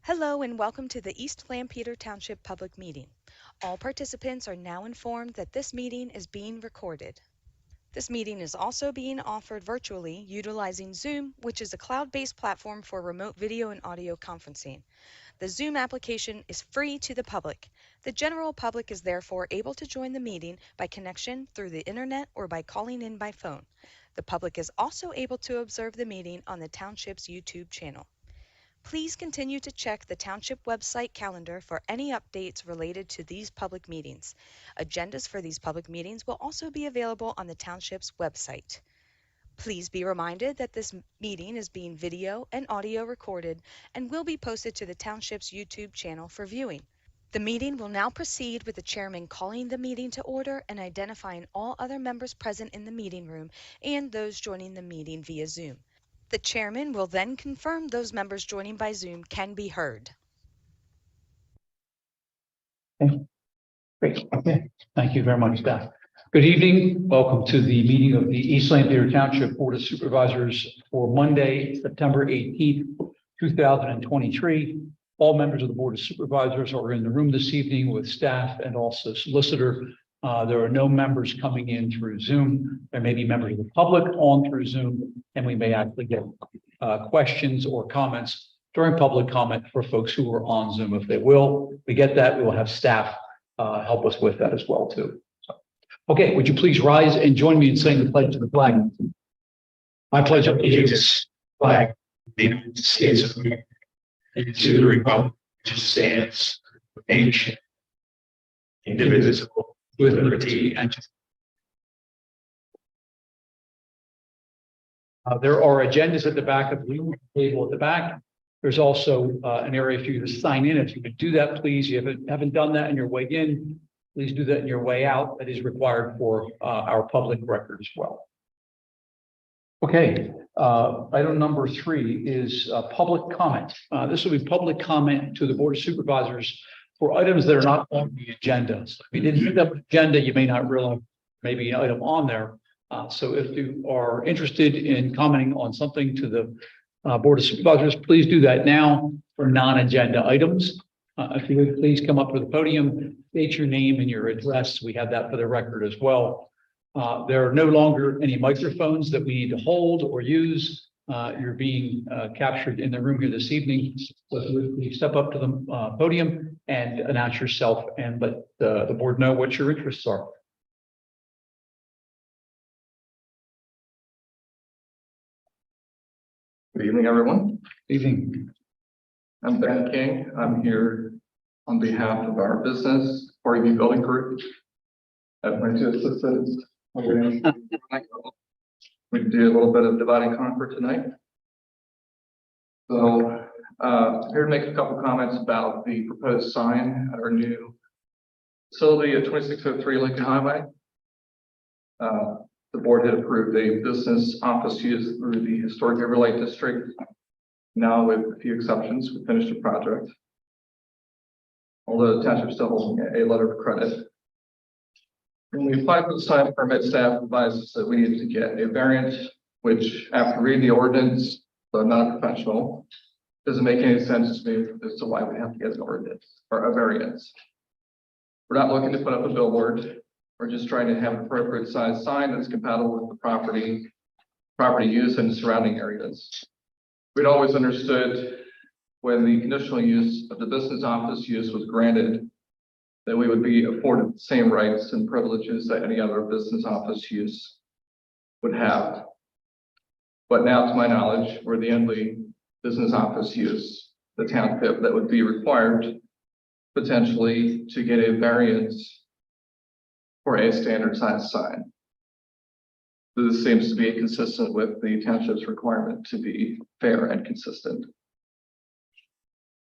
Hello and welcome to the East Lampeter Township Public Meeting. All participants are now informed that this meeting is being recorded. This meeting is also being offered virtually utilizing Zoom, which is a cloud-based platform for remote video and audio conferencing. The Zoom application is free to the public. The general public is therefore able to join the meeting by connection through the internet or by calling in by phone. The public is also able to observe the meeting on the Township's YouTube channel. Please continue to check the Township website calendar for any updates related to these public meetings. Agendas for these public meetings will also be available on the Township's website. Please be reminded that this meeting is being video and audio recorded and will be posted to the Township's YouTube channel for viewing. The meeting will now proceed with the chairman calling the meeting to order and identifying all other members present in the meeting room and those joining the meeting via Zoom. The chairman will then confirm those members joining by Zoom can be heard. Okay. Great. Okay. Thank you very much, Beth. Good evening. Welcome to the meeting of the East Lampeter Township Board of Supervisors for Monday, September 18th, 2023. All members of the Board of Supervisors are in the room this evening with staff and also solicitor. There are no members coming in through Zoom. There may be members of the public on through Zoom, and we may actually get questions or comments during public comment for folks who are on Zoom. If they will, we get that. We will have staff help us with that as well too. So, okay, would you please rise and join me in saying the pledge to the flag? I pledge allegiance to the flag of the United States of America and to the republic which stands one nation, indivisible, with liberty and justice. There are agendas at the back of the table at the back. There's also an area for you to sign in. If you could do that, please. You haven't done that on your way in, please do that on your way out. That is required for our public record as well. Okay, item number 3 is public comment. This will be public comment to the Board of Supervisors for items that are not on the agenda. So if you didn't pick up an agenda, you may not realize maybe an item on there. So if you are interested in commenting on something to the Board of Supervisors, please do that now for non-agenda items. If you would please come up to the podium, state your name and your address. We have that for the record as well. There are no longer any microphones that we need to hold or use. You're being captured in the room here this evening. So if you step up to the podium and announce yourself and let the board know what your interests are. Good evening, everyone. Evening. I'm Ben King. I'm here on behalf of our business, Party Building Group. I have my 2 assistants. We do a little bit of divide and conquer tonight. So here to make a couple comments about the proposed sign at our new facility at 2603 Lincoln Highway. The board had approved a business office use through the historic overlay district. Now, with a few exceptions, we finished the project. Although the township still holding a letter of credit. When we applied for the sign permit, staff advised us that we needed to get a variance, which after reading the ordinance, so I'm not a professional, doesn't make any sense to me as to why we have to get an ordinance or a variance. We're not looking to put up a billboard. We're just trying to have an appropriate size sign that's compatible with the property use and surrounding areas. We'd always understood when the conditional use of the business office use was granted that we would be afforded the same rights and privileges that any other business office use would have. But now, to my knowledge, we're the only business office use, the township, that would be required potentially to get a variance for a standard size sign. This seems to be consistent with the township's requirement to be fair and consistent.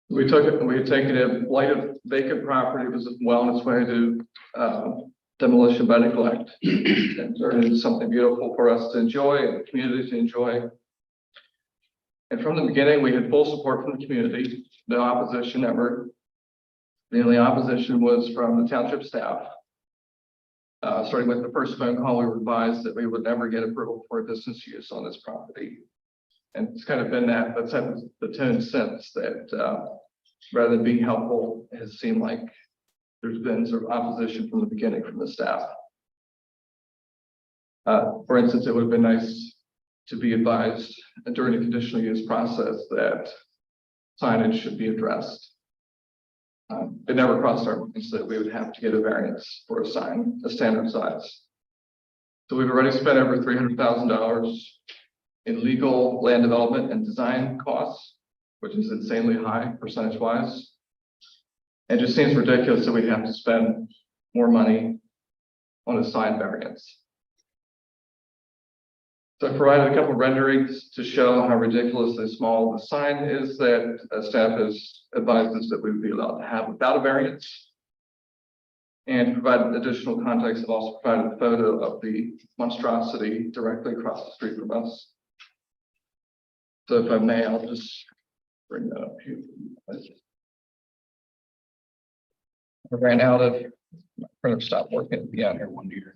We had taken a blighted vacant property, was well on its way to demolition by neglect, and turned into something beautiful for us to enjoy and the community to enjoy. And from the beginning, we had full support from the community, no opposition ever. The only opposition was from the township staff. Starting with the first phone call, we were advised that we would never get approval for a business use on this property. And it's kind of been that's the tone since that rather than being helpful, it has seemed like there's been sort of opposition from the beginning from the staff. For instance, it would have been nice to be advised during the conditional use process that signage should be addressed. It never crossed our minds that we would have to get a variance for a sign, a standard size. So we've already spent over $300,000 in legal, land development, and design costs, which is insanely high percentage-wise. It just seems ridiculous that we have to spend more money on a sign variance. So I provided a couple of renderings to show how ridiculously small the sign is that staff has advised us that we would be allowed to have without a variance. And to provide additional context, I've also provided a photo of the monstrosity directly across the street from us. So if I may, I'll just bring that up here. I ran out of, my printer stopped working at the end here one year.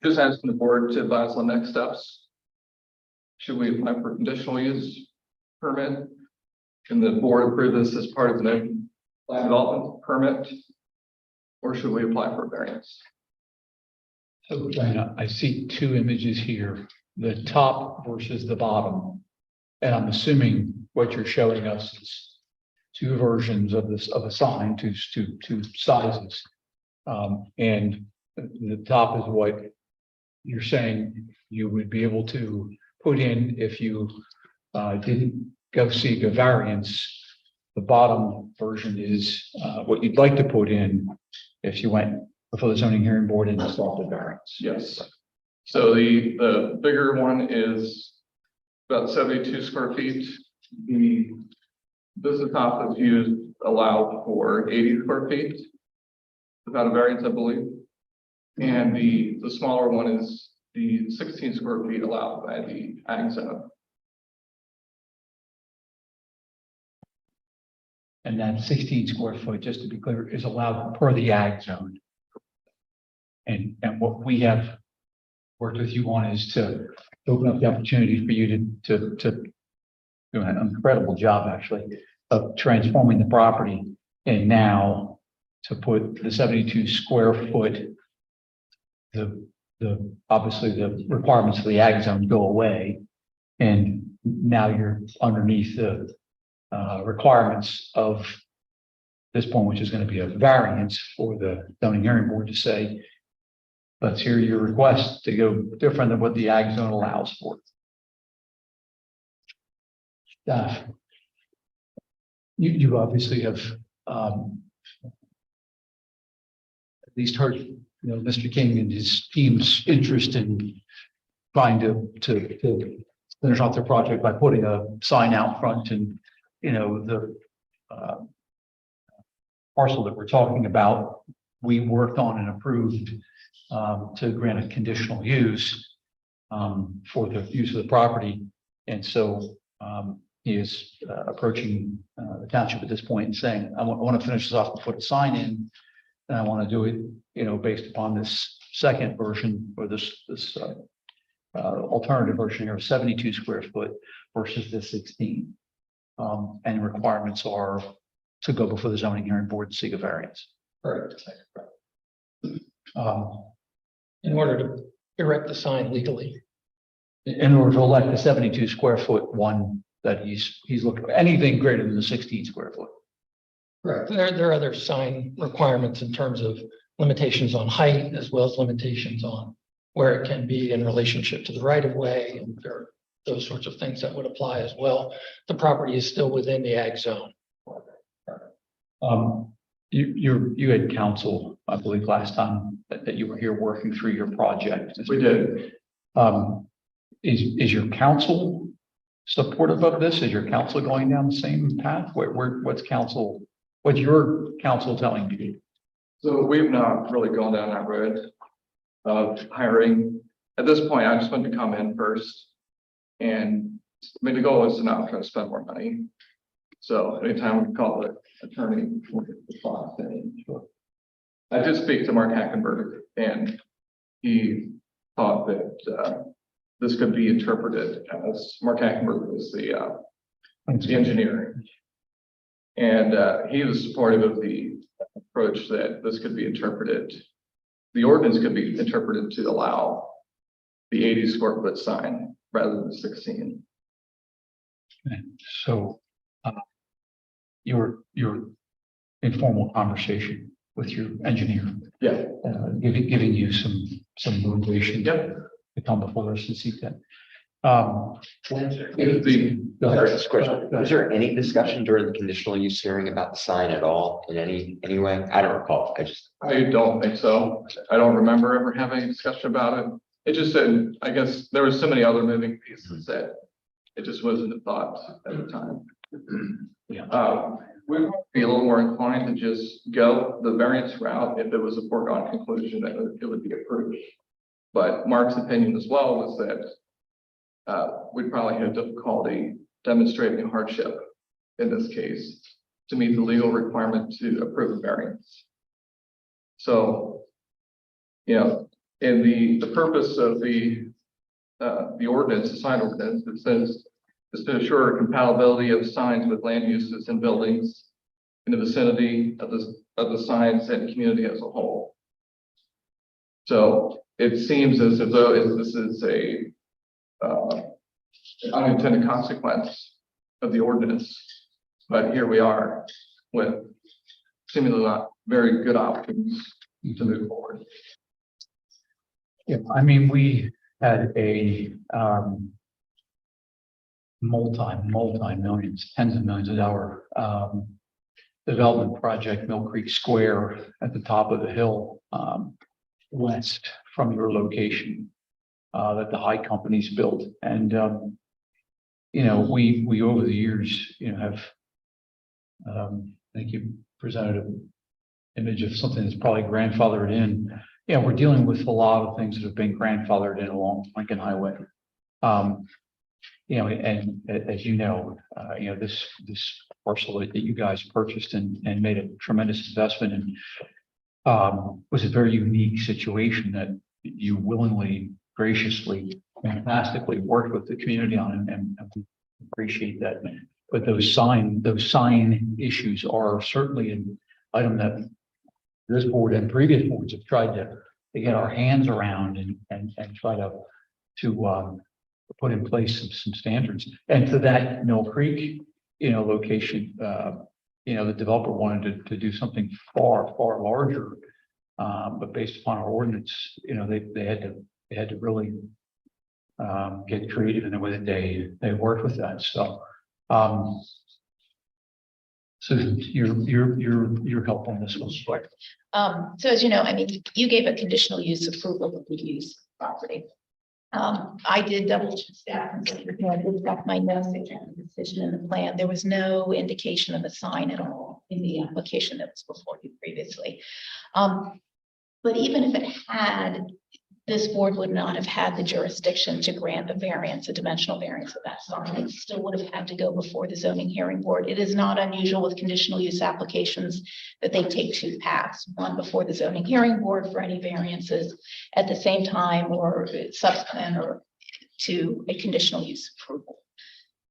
Just asking the board to advise on next steps. Should we apply for conditional use permit? Can the board approve this as part of the land development permit? Or should we apply for a variance? So Diana, I see two images here, the top versus the bottom. And I'm assuming what you're showing us is two versions of this, of a sign, two sizes. And the top is what you're saying you would be able to put in if you didn't go seek a variance. The bottom version is what you'd like to put in if you went before the zoning hearing board and sought the variance. Yes. So the bigger one is about 72 square feet. The business office used allowed for 80 square feet without a variance, I believe. And the smaller one is the 16 square feet allowed by the ag zone. And that 16 square foot, just to be clear, is allowed per the ag zone. And what we have worked with you on is to open up the opportunity for you to do an incredible job, actually, of transforming the property. And now to put the 72 square foot, obviously the requirements for the ag zone go away. And now you're underneath the requirements of this point, which is going to be a variance for the zoning hearing board to say, let's hear your request to go different than what the ag zone allows for. You obviously have at least heard, Mr. King and his team's interest in trying to finish off their project by putting a sign out front. And the parcel that we're talking about, we worked on and approved to grant a conditional use for the use of the property. And so he is approaching the township at this point and saying, I want to finish this off and put a sign in. And I want to do it, based upon this second version or this alternative version here of 72 square foot versus the 16. And requirements are to go before the zoning hearing board and seek a variance. Correct. In order to erect the sign legally. In order to elect the 72 square foot one that he's looking for, anything greater than the 16 square foot. Correct. There are other sign requirements in terms of limitations on height as well as limitations on where it can be in relationship to the right of way, and there are those sorts of things that would apply as well. The property is still within the ag zone. You had counsel, I believe, last time that you were here working through your project. We did. Is your counsel supportive of this? Is your counsel going down the same path? What's your counsel telling you? So we've not really gone down that road. of hiring. At this point, I just wanted to come in first. And I mean, the goal is to not try to spend more money. So anytime we call the attorney, we'll get the cost in. I did speak to Mark Hackenberg, and he thought that this could be interpreted as Mark Hackenberg was the engineer. And he was supportive of the approach that this could be interpreted. The ordinance could be interpreted to allow the 80 square foot sign rather than 16. Okay. So your informal conversation with your engineer, Yeah. giving you some motivation Yep. to come before us and seek that. The, Go This question, was there any discussion during the conditional use hearing about the sign at all in any way? I don't recall. I don't think so. I don't remember ever having a discussion about it. It just said, I guess there was so many other moving pieces that it just wasn't a thought at the time. Yeah. We would be a little more inclined to just go the variance route if it was a foregone conclusion that it would be approved. But Mark's opinion as well was that we'd probably have difficulty demonstrating a hardship in this case to meet the legal requirement to approve a variance. So, you know, in the purpose of the ordinance, the sign ordinance, it says is to assure compatibility of signs with land uses and buildings in the vicinity of the signs and community as a whole. So it seems as though this is a unintended consequence of the ordinance, but here we are with seemingly not very good options to move forward. Yeah, I mean, we had a multi-millions, tens of millions of dollar development project, Mill Creek Square at the top of the hill, west from your location, that the High companies built. And, you know, we over the years, you know, have, I think you presented an image of something that's probably grandfathered in. Yeah, we're dealing with a lot of things that have been grandfathered in along Lincoln Highway. You know, and as you know, this parcel that you guys purchased and made a tremendous investment in was a very unique situation that you willingly, graciously, fantastically worked with the community on, and we appreciate that. But those sign issues are certainly an item that this board and previous boards have tried to get our hands around and try to put in place some standards. And to that Mill Creek, you know, location, you know, the developer wanted to do something far larger, but based upon our ordinance, you know, they had to really get creative in the way that they worked with that. So, so your help on this was like. So as you know, I mean, you gave a conditional use approval of the use property. I did double check staff and I did check my notes, the decision in the plan. There was no indication of a sign at all in the application that was before you previously. But even if it had, this board would not have had the jurisdiction to grant a variance, a dimensional variance of that sign. It still would have had to go before the zoning hearing board. It is not unusual with conditional use applications that they take two paths, one before the zoning hearing board for any variances at the same time or subsequent or to a conditional use approval.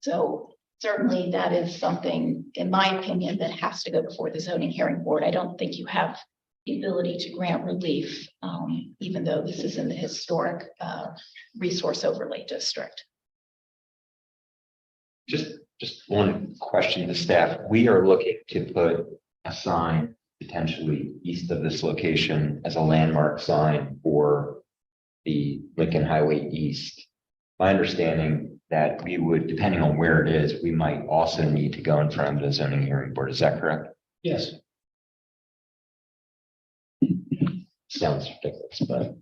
So certainly that is something, in my opinion, that has to go before the zoning hearing board. I don't think you have the ability to grant relief, even though this is in the historic resource overlay district. Just one question to staff. We are looking to put a sign potentially east of this location as a landmark sign for the Lincoln Highway East. My understanding that we would, depending on where it is, we might also need to go in front of the zoning hearing board. Is that correct? Yes. Sounds ridiculous, but.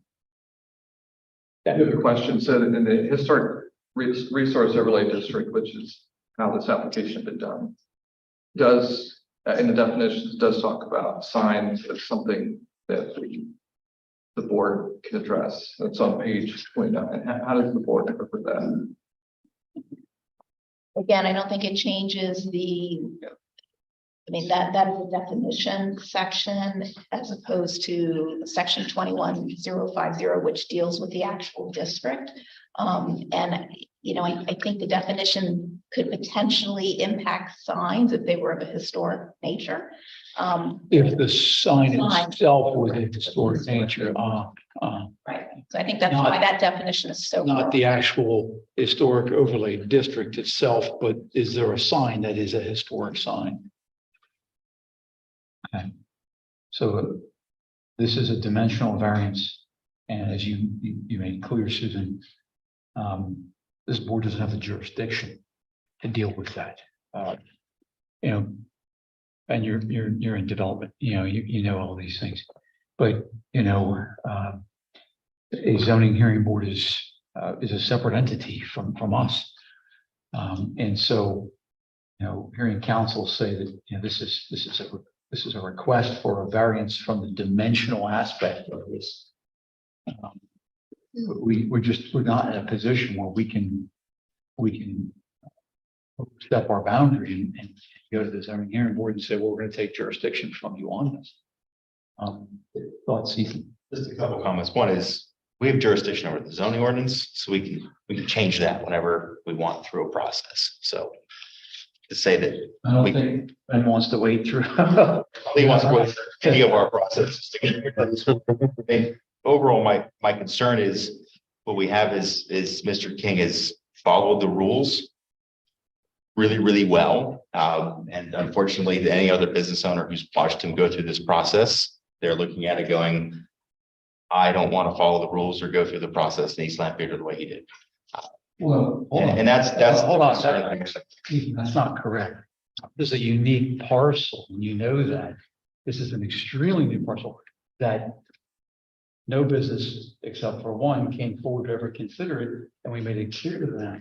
I have a question. So in the historic resource overlay district, which is how this application has been done, does in the definitions does talk about signs as something that the board can address. That's on page 29. How does the board interpret that? Again, I don't think it changes the, I mean, that is a definition section as opposed to section 21050, which deals with the actual district. And, you know, I think the definition could potentially impact signs if they were of a historic nature. If the sign Sign. itself was a historic nature, Right. So I think that's Not- why that definition is so. not the actual historic overlay district itself, but is there a sign that is a historic sign? Okay. So this is a dimensional variance, and as you made clear, Susan, this board doesn't have the jurisdiction to deal with that. You know, and you're in development, you know all these things, but a zoning hearing board is a separate entity from us. And so, hearing counsel say that, this is a request for a variance from the dimensional aspect of this. We're not in a position where we can step our boundary and go to the zoning hearing board and say, well, we're going to take jurisdiction from you on this. Thoughts, Ethan? Just a couple comments. One is we have jurisdiction over the zoning ordinance, so we can change that whenever we want through a process. So to say that I don't think Ben wants to wait through. he wants to go through any of our processes to get here. Overall, my concern is what we have is Mr. King has followed the rules really, really well. And unfortunately, any other business owner who's watched him go through this process, they're looking at it going, I don't want to follow the rules or go through the process in East Lampeter the way he did. Well, hold on. And that's Hold on a second. second. That's not correct. This is a unique parcel, and you know that. This is an extremely new parcel that no business except for one came forward to ever consider it, and we made it clear to them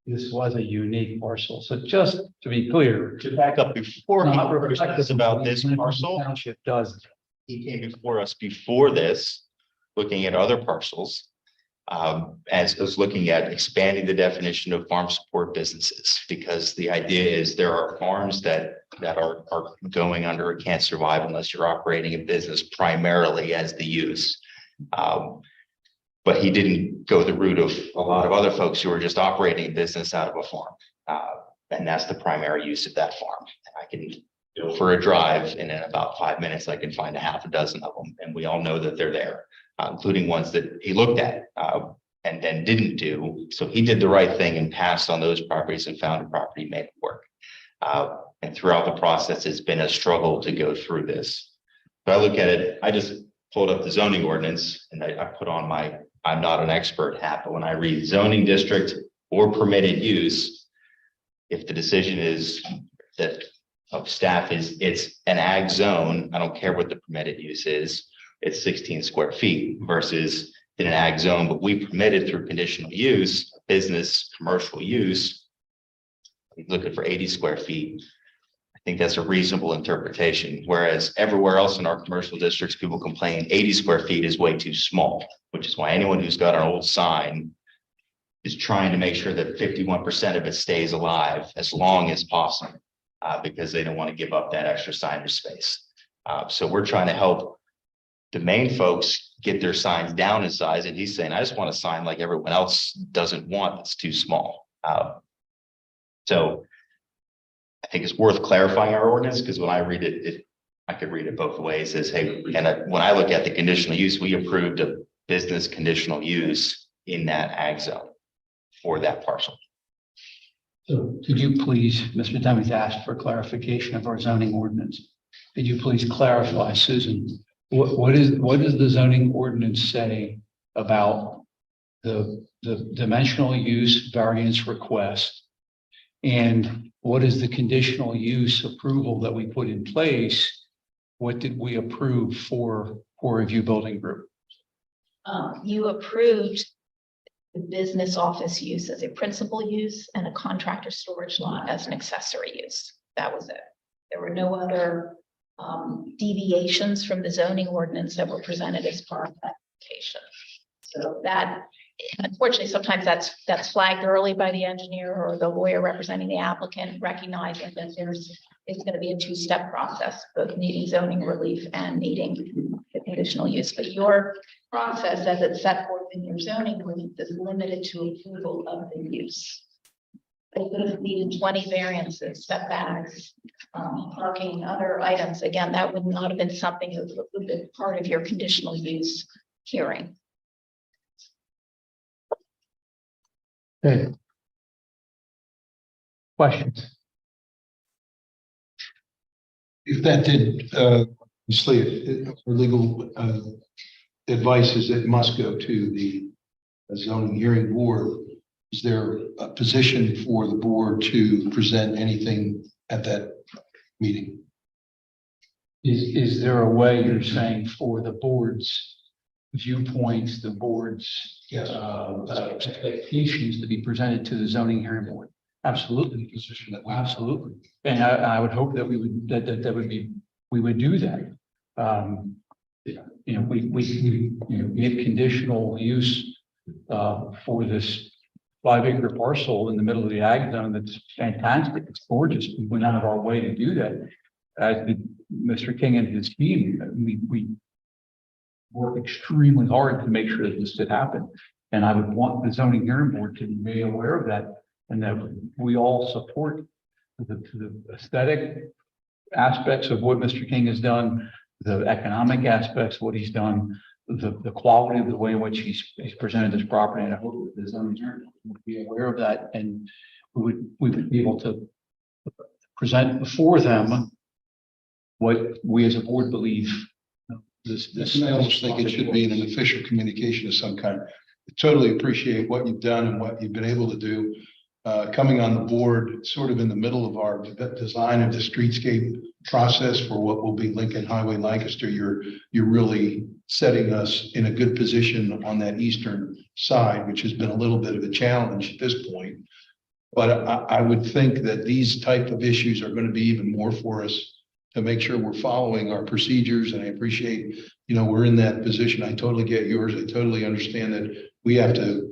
this was a unique parcel. So just to be clear, To back up before he not approached us reflective of about what this the parcel, Township does. he came before us before this, looking at other parcels. As was looking at expanding the definition of farm support businesses, because the idea is there are farms that are going under a can't survive unless you're operating a business primarily as the use. But he didn't go the route of a lot of other folks who are just operating a business out of a farm. And that's the primary use of that farm. I can go for a drive and in about 5 minutes, I can find a half a dozen of them. And we all know that they're there, including ones that he looked at and then didn't do. So he did the right thing and passed on those properties and found a property made it work. And throughout the process, it's been a struggle to go through this. But I look at it, I just pulled up the zoning ordinance and I put on my, I'm not an expert hat, but when I read zoning district or permitted use, if the decision is that of staff is it's an ag zone, I don't care what the permitted use is, it's 16 square feet versus in an ag zone, but we permitted through conditional use, business, commercial use, looking for 80 square feet. I think that's a reasonable interpretation, whereas everywhere else in our commercial districts, people complain 80 square feet is way too small, which is why anyone who's got an old sign is trying to make sure that 51% of it stays alive as long as possible, because they don't want to give up that extra signage space. So we're trying to help the main folks get their signs down in size, and he's saying, I just want a sign like everyone else doesn't want, that's too small. So I think it's worth clarifying our ordinance, because when I read it, I could read it both ways as, hey, and when I look at the conditional use, we approved a business conditional use in that ag zone for that parcel. So could you please, Mr. Demings asked for clarification of our zoning ordinance. Could you please clarify, Susan, what does the zoning ordinance say about the dimensional use variance request? And what is the conditional use approval that we put in place? What did we approve for review building group? You approved the business office use as a principal use and a contractor storage lot as an accessory use. That was it. There were no other deviations from the zoning ordinance that were presented as part of that location. So that, unfortunately, sometimes that's flagged early by the engineer or the lawyer representing the applicant, recognizing that it's going to be a two-step process, both needing zoning relief and needing the conditional use. But your process, as it's set forth in your zoning relief, is limited to approval of the use. They could have needed 20 variances, setbacks, parking, other items. Again, that would not have been something that would have been part of your conditional use hearing. Okay. Questions? If that did, obviously, for legal advice is it must go to the zoning hearing board. Is there a position for the board to present anything at that meeting? Is there a way you're saying for the board's viewpoints, the board's Yes. expectations to be presented to the zoning hearing board? Absolutely. Position that Absolutely. And I would hope that we would, that would be, we would do that. You know, we give conditional use for this 5-acre parcel in the middle of the ag zone. That's fantastic. It's gorgeous. We went out of our way to do that. As did Mr. King and his team, we worked extremely hard to make sure that this did happen. And I would want the zoning hearing board to be made aware of that, and that we all support the aesthetic aspects of what Mr. King has done, the economic aspects of what he's done, the quality of the way in which he's presented this property. And I hope that the zoning hearing would be aware of that, and we would be able to present before them what we as a board believe. I almost think it should be in an official communication of some kind. I totally appreciate what you've done and what you've been able to do. Coming on the board, sort of in the middle of our design of the streetscape process for what will be Lincoln Highway Lancaster, you're really setting us in a good position on that eastern side, which has been a little bit of a challenge at this point. But I would think that these type of issues are going to be even more for us to make sure we're following our procedures. And I appreciate, we're in that position. I totally get yours. I totally understand that we have to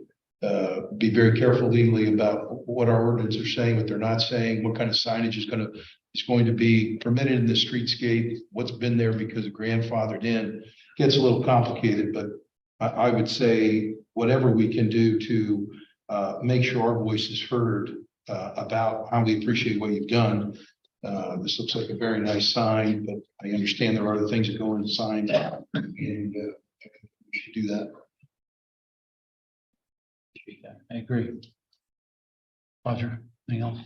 be very careful legally about what our ordinance are saying, what they're not saying, what kind of signage is going to be permitted in the streetscape, what's been there because of grandfathered in. Gets a little complicated, but I would say whatever we can do to make sure our voice is heard about how we appreciate what you've done. This looks like a very nice sign, but I understand there are other things that go in the sign, and we should do that. I agree. Roger, anything else?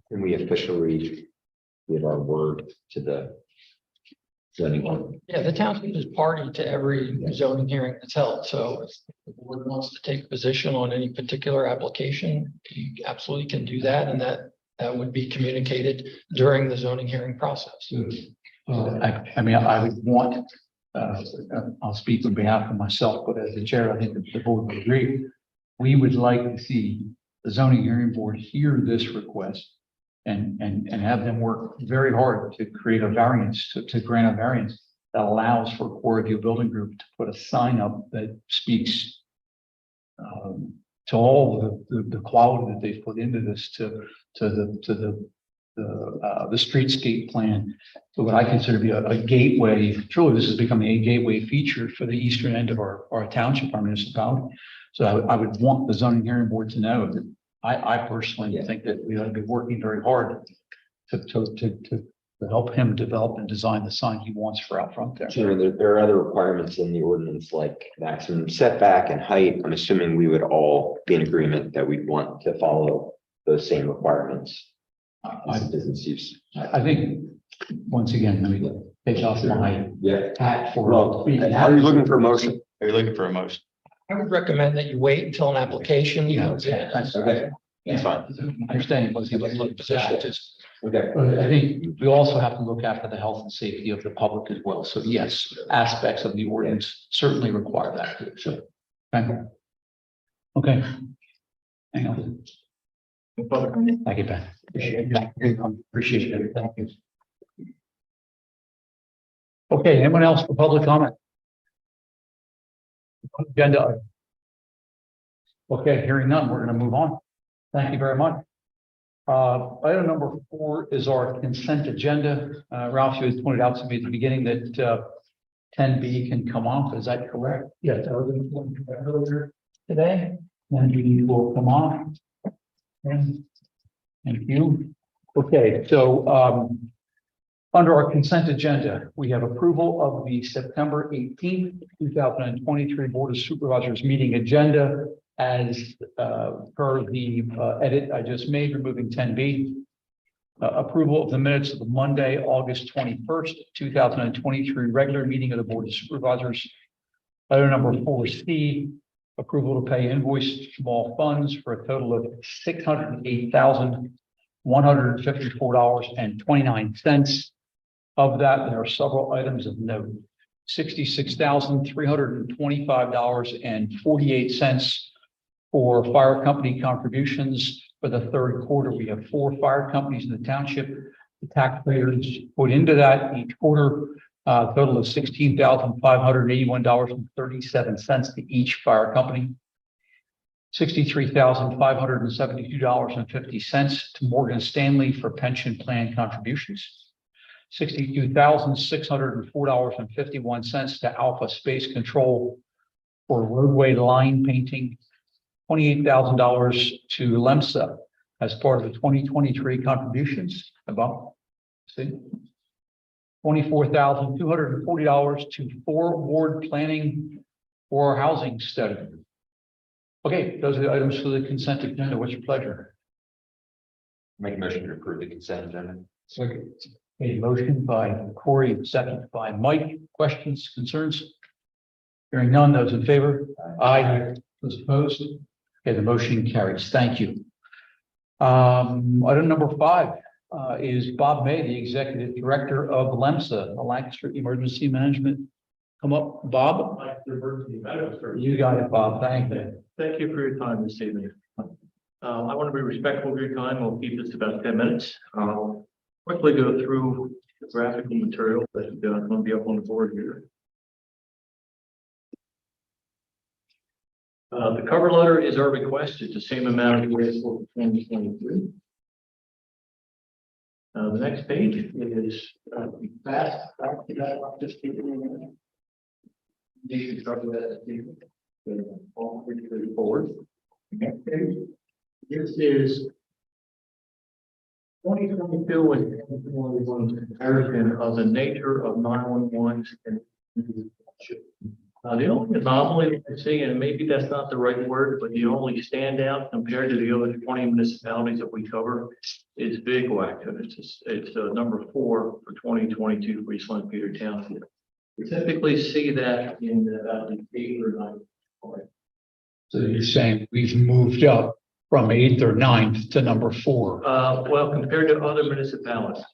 Can we officially give our word to the zoning board? Yeah, the township is party to every zoning hearing that's held. So if the board wants to take a position on any particular application, you absolutely can do that. And that would be communicated during the zoning hearing process. I mean, I would want, I'll speak on behalf of myself, but as the chair, I think the board would agree. We would like to see the zoning hearing board hear this request and have them work very hard to create a variance, to grant a variance that allows for a core review building group to put a sign up that speaks to all the quality that they've put into this, to the streetscape plan. So what I consider to be a gateway, truly this is becoming a gateway feature for the eastern end of our township, our municipality. So I would want the zoning hearing board to know that I personally think that we ought to be working very hard to help him develop and design the sign he wants for out front there. Sure, there are other requirements in the ordinance like maximum setback and height. I'm assuming we would all be in agreement that we want to follow those same requirements. Business use. I think, once again, let me take off my hat for. Well, are you looking for a motion? Are you looking for a motion? I would recommend that you wait until an application. Okay. That's fine. I understand, but he was looking for that. Okay. But I think we also have to look after the health and safety of the public as well. So yes, aspects of the ordinance certainly require that too. So, okay. Hang on. Thank you, Ben. Appreciate it. Thank you. Okay, anyone else for public comment? Agenda item. Okay, hearing none, we're going to move on. Thank you very much. Item number 4 is our consent agenda. Ralph, you had pointed out to me at the beginning that 10B can come off. Is that correct? Yes, I was informed earlier today. 10B will come off. And thank you. Okay, so under our consent agenda, we have approval of the September 18th, 2023 Board of Supervisors meeting agenda as per the edit I just made, removing 10B. Approval of the minutes of the Monday, August 21st, 2023 regular meeting of the Board of Supervisors. Item number 4C, approval to pay invoice from all funds for a total of $608,154.29. Of that, there are several items of note. $66,325.48 for fire company contributions for the third quarter. We have 4 fire companies in the township. The taxpayers put into that each quarter a total of $16,581.37 to each fire company. $63,572.50 to Morgan Stanley for pension plan contributions. $62,604.51 to Alpha Space Control for roadway line painting. $28,000 to LEMSA as part of the 2023 contributions. Above, see, $24,240 to 4 ward planning for housing study. Okay, those are the items for the consent agenda. What's your pleasure? Make a motion to approve the consent agenda. Second. A motion by Corey, second by Mike. Questions, concerns? Hearing none, those in favor? Aye. Those opposed? Okay, the motion carries. Thank you. Item number 5 is Bob May, the Executive Director of LEMSA, the Lancaster Emergency Management. Come up, Bob. You got it, Bob. Thank you. Thank you for your time this evening. I want to be respectful of your time. We'll keep this to about 10 minutes. I'll quickly go through the graphical material that is going to be up on the board here. The cover letter is our request. It's the same amount as we asked for 2023. The next page is fast. Just keep it in there. You can start with that. All pretty forward. Next page. This is 2022 and 2021 comparison of the nature of 911s and the only anomaly I see, and maybe that's not the right word, but the only standout compared to the other 20 municipalities that we cover is Big Whack. It's number 4 for 2022 for East Lampeder Township. We typically see that in about the 8 or 9. So you're saying we've moved up from 8th or 9th to number 4. Well, compared to other municipalities.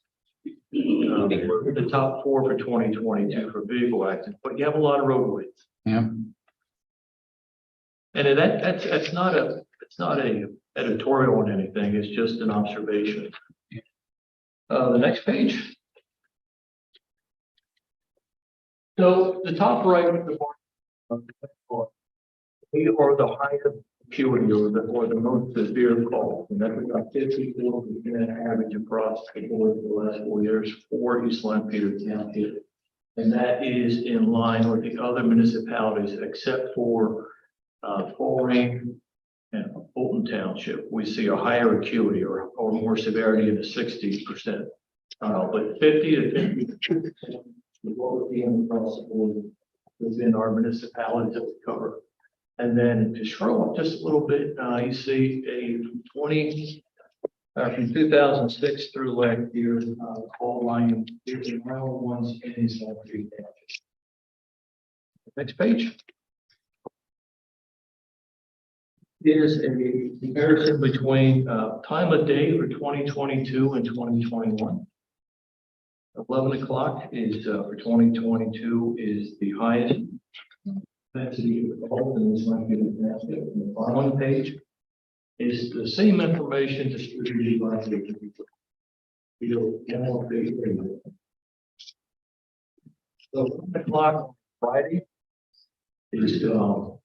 We're the top 4 for 2022 for vehicle accidents, but you have a lot of roadways. Yeah. And that's not a editorial on anything. It's just an observation. The next page. So the top right of the board, we are the highest acuity or the most severe calls, and that's about 54% average across the board for the last 4 years for East Lampeder Township. And that is in line with the other municipalities except for Colerain and Fulton Township. We see a higher acuity or more severity in the 60%. But 50 to 52% is what we're seeing across the board within our municipalities that we cover. And then to scroll up just a little bit, you see a 20 from 2006 through last year call line using ones in East Lampeder Township. Next page is a comparison between time of day for 2022 and 2021. 11 o'clock is for 2022 is the highest density of calls in East Lampeder Township. And the following page is the same information distributed by the So 1 o'clock Friday is, most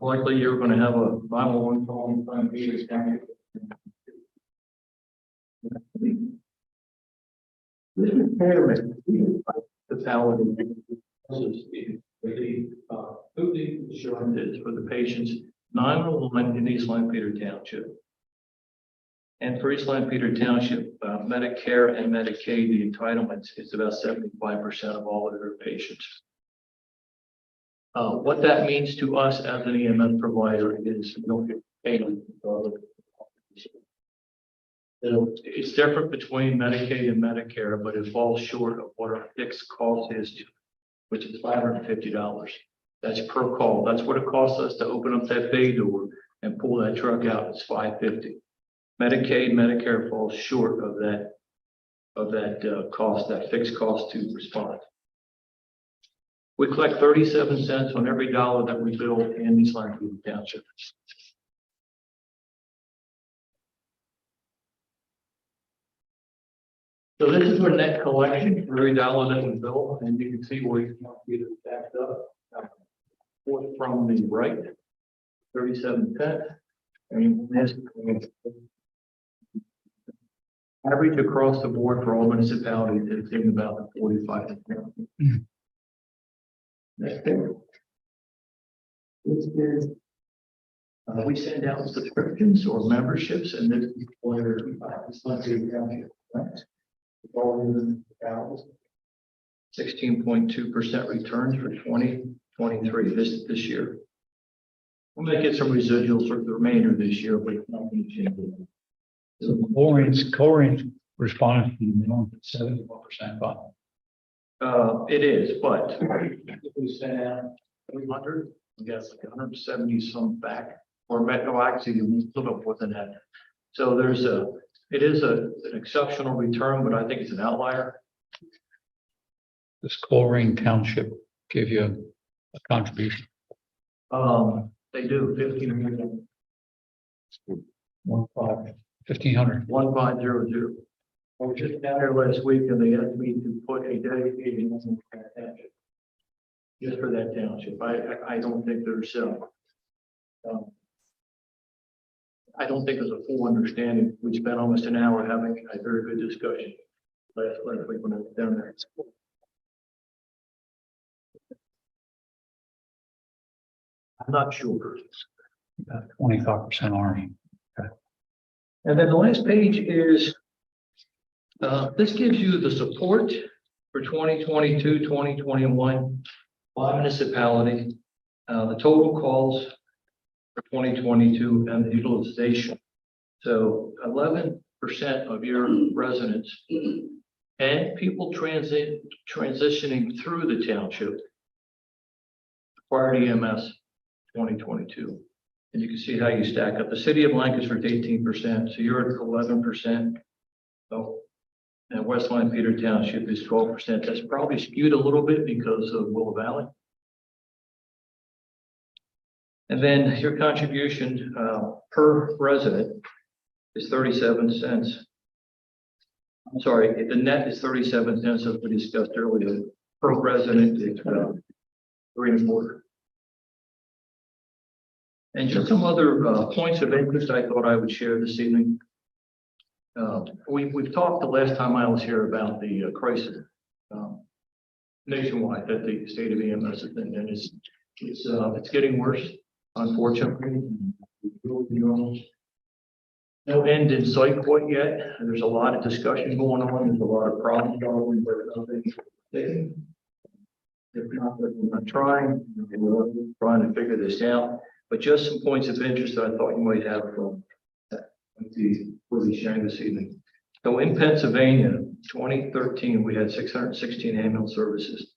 likely you're gonna have a 911 call from Peters County. This impairment, the palliative, who the insurance is for the patients, 911 in East Line Peter Township. And for East Line Peter Township, Medicare and Medicaid, the entitlements is about 75% of all of their patients. What that means to us as an EMS provider is we don't get paid. It's different between Medicaid and Medicare, but it falls short of what our fixed cost is, which is $550. That's per call. That's what it costs us to open up that bay door and pull that truck out. It's $550. Medicaid, Medicare falls short of that cost, that fixed cost to respond. We collect 37 cents on every dollar that we bill in East Line Peter Township. So this is our net collection for every dollar that we bill, and you can see where you can get it stacked up. Fourth from the right, 37 cents. And this average across the board for all municipalities is in about 45 cents. Next thing. This is we send out subscriptions or memberships, and this is where it's not the township, right? 16.2% returns for 2023 this year. We may get some residuals for the remainder of this year, but it's not going to change. So Corian's response to the 71% fund. It is, but if we send out 300, I guess like 170 some back, or actually a little bit more than that. So it is an exceptional return, but I think it's an outlier. Does Coleraine Township give you a contribution? They do 1,500. 1,500. 1500. I was just down there last week and they asked me to put a dedicated in that township. Just for that township. I don't think there's I don't think there's a full understanding. We spent almost an hour having a very good discussion last week when I was down there. I'm not sure. 25% Army. And then the last page is, this gives you the support for 2022, 2021 by municipality, the total calls for 2022 and the utilization. So 11% of your residents and people transitioning through the township acquired EMS 2022. And you can see how you stack up. The city of Lancaster is 18%, so you're at 11%. So, and West Line Peter Township is 12%. That's probably skewed a little bit because of Willow Valley. And then your contribution per resident is 37 cents. I'm sorry, the net is 37 cents, as we discussed earlier. Per resident, it's 3.25. And just some other points of interest I thought I would share this evening. We've talked the last time I was here about the crisis nationwide that the state of EMS is in, and it's getting worse, unfortunately. No end in sight quite yet. There's a lot of discussion going on. There's a lot of problems going on, but nothing taken. If not, we're not trying. We're trying to figure this out. But just some points of interest that I thought you might have from what we're sharing this evening. So in Pennsylvania, 2013, we had 616 ambulance services.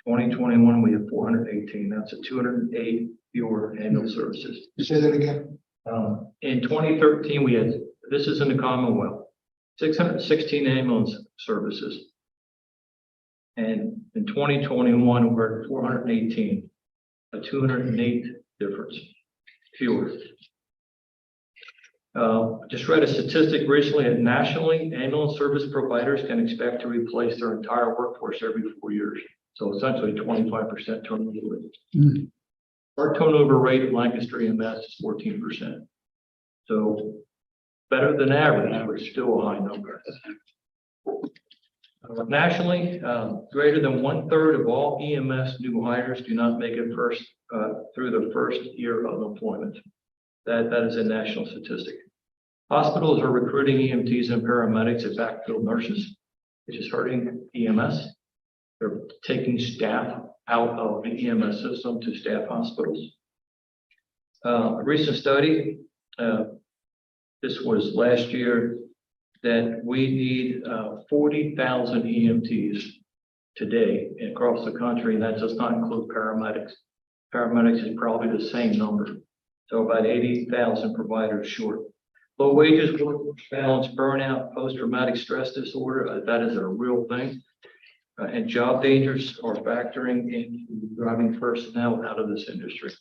2021, we have 418. That's a 208 fewer ambulance services. You say that again? In 2013, we had, this is in the Commonwealth, 616 ambulance services. And in 2021, we're at 418, a 208 difference, fewer. Just read a statistic recently that nationally, ambulance service providers can expect to replace their entire workforce every 4 years. So essentially 25% turnover rate. Our turnover rate in Lancaster EMS is 14%. So better than average, but still a high number. Nationally, greater than 1/3 of all EMS new hires do not make it through the first year of employment. That is a national statistic. Hospitals are recruiting EMTs and paramedics as backfill nurses, which is hurting EMS. They're taking staff out of the EMS system to staff hospitals. A recent study, this was last year, that we need 40,000 EMTs today across the country, and that does not include paramedics. Paramedics is probably the same number. So about 80,000 providers short. Low wages, workforce balance, burnout, post-traumatic stress disorder, that is a real thing. And job dangers are factoring into driving personnel out of this industry.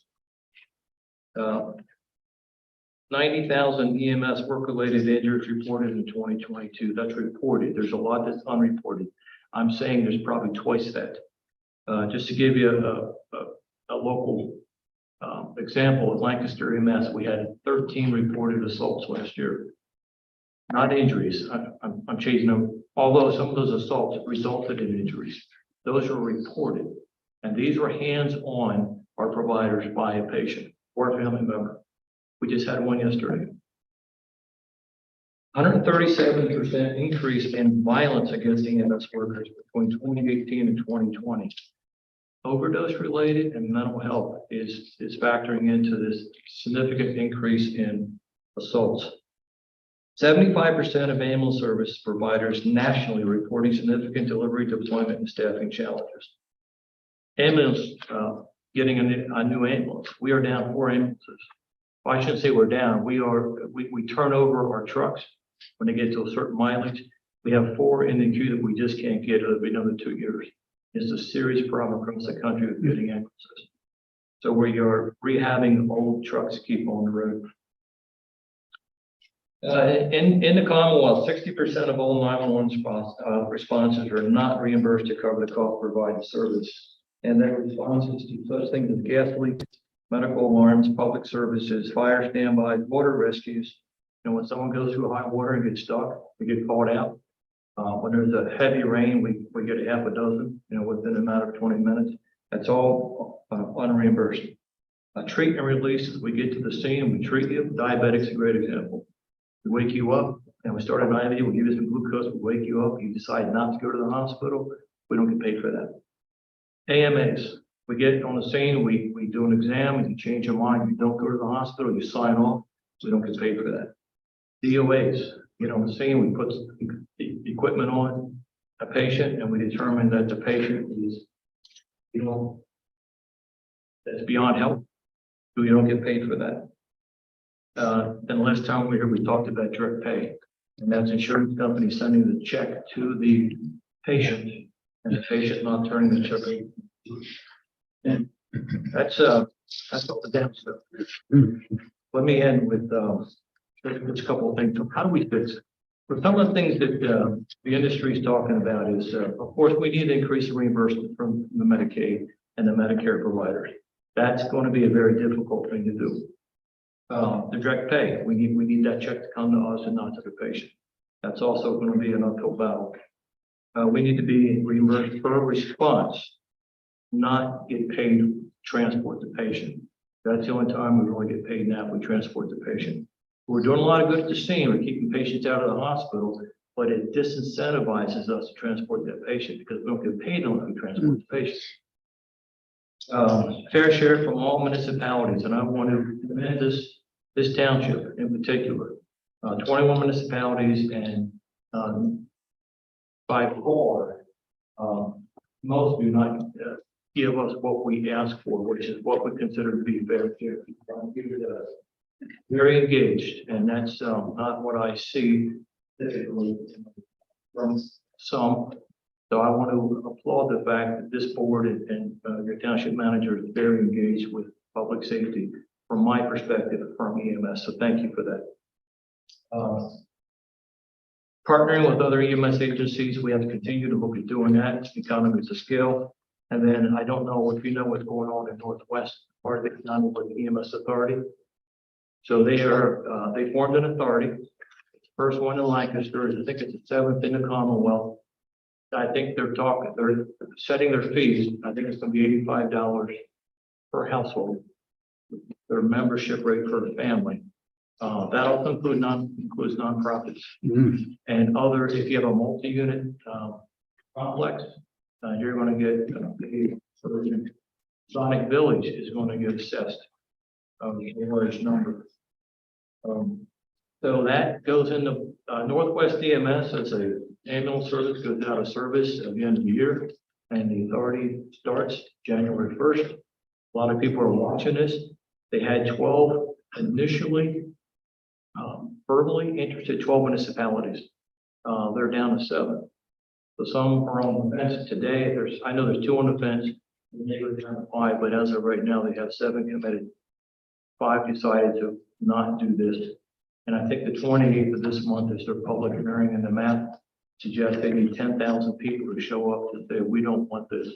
90,000 EMS work-related injuries reported in 2022. That's reported. There's a lot that's unreported. I'm saying there's probably twice that. Just to give you a local example, at Lancaster EMS, we had 13 reported assaults last year. Not injuries. I'm changing them. Although some of those assaults resulted in injuries, those were reported. And these were hands-on our providers by a patient or a family member. We just had one yesterday. 137% increase in violence against EMS workers between 2018 and 2020. Overdose related and mental health is factoring into this significant increase in assaults. 75% of ambulance service providers nationally reporting significant delivery, deployment, and staffing challenges. Ambulance, getting a new ambulance. We are down 4 ambulances. I shouldn't say we're down. We turn over our trucks when they get to a certain mileage. We have 4 in the queue that we just can't get. It'll be another 2 years. It's a serious problem across the country with getting ambulances. So we are rehabbing old trucks to keep on the road. In the Commonwealth, 60% of all 911 responses are not reimbursed to cover the cost of providing service. And their responses to such things as gas leaks, medical alarms, public services, fire standbys, water rescues. And when someone goes through high water and gets stuck, we get called out. When there's a heavy rain, we get a half a dozen, within a matter of 20 minutes. That's all unreimbursed. Treat and release, we get to the scene and we treat you. Diabetics is a great example. We wake you up and we start an IV, we give you some glucose, we wake you up, you decide not to go to the hospital, we don't get paid for that. AMAs, we get on the scene, we do an exam, and you change your mind, you don't go to the hospital, you sign off, we don't get paid for that. DOAs, on the scene, we put the equipment on a patient and we determine that the patient is, that's beyond help, so you don't get paid for that. And last time we were here, we talked about direct pay, and that's insurance companies sending the check to the patient and the patient not turning the check. And that's all the damn stuff. Let me end with just a couple of things. How do we fix it? For some of the things that the industry is talking about is, of course, we need to increase the reimbursement from the Medicaid and the Medicare providers. That's going to be a very difficult thing to do. The direct pay, we need that check to come to us and not to the patient. That's also going to be an uphill battle. We need to be reimbursed per response, not get paid to transport the patient. That's the only time we really get paid now if we transport the patient. We're doing a lot of good at the scene. We're keeping patients out of the hospital, but it disincentivizes us to transport that patient because we don't get paid unless we transport the patient. Fair share from all municipalities, and I want to commend this township in particular. 21 municipalities, and by far, most do not give us what we ask for, which is what we consider to be fair share. Very engaged, and that's not what I see typically from some. So I want to applaud the fact that this board and your township manager is very engaged with public safety from my perspective from EMS. So thank you for that. Partnering with other EMS agencies, we have to continue to look at doing that, economies of scale. And then I don't know if you know what's going on in Northwest, part of the economic with the EMS authority. So they formed an authority. First one in Lancaster, I think it's the seventh in the Commonwealth. I think they're setting their fees. I think it's going to be $85 per household. Their membership rate for the family. That also includes nonprofits and other. If you have a multi-unit complex, you're going to get Sonic Village is going to get assessed a large number. So that goes into Northwest EMS as a annual service, goes out of service at the end of the year, and the authority starts January 1st. A lot of people are watching this. They had 12 initially verbally interested, 12 municipalities. They're down to 7. So some are on the fence today. I know there's 2 on the fence. They were down to 5, but as of right now, they have 7 committed. 5 decided to not do this. And I think the 28th of this month is their public hearing, and the math suggests they need 10,000 people to show up to say, we don't want this.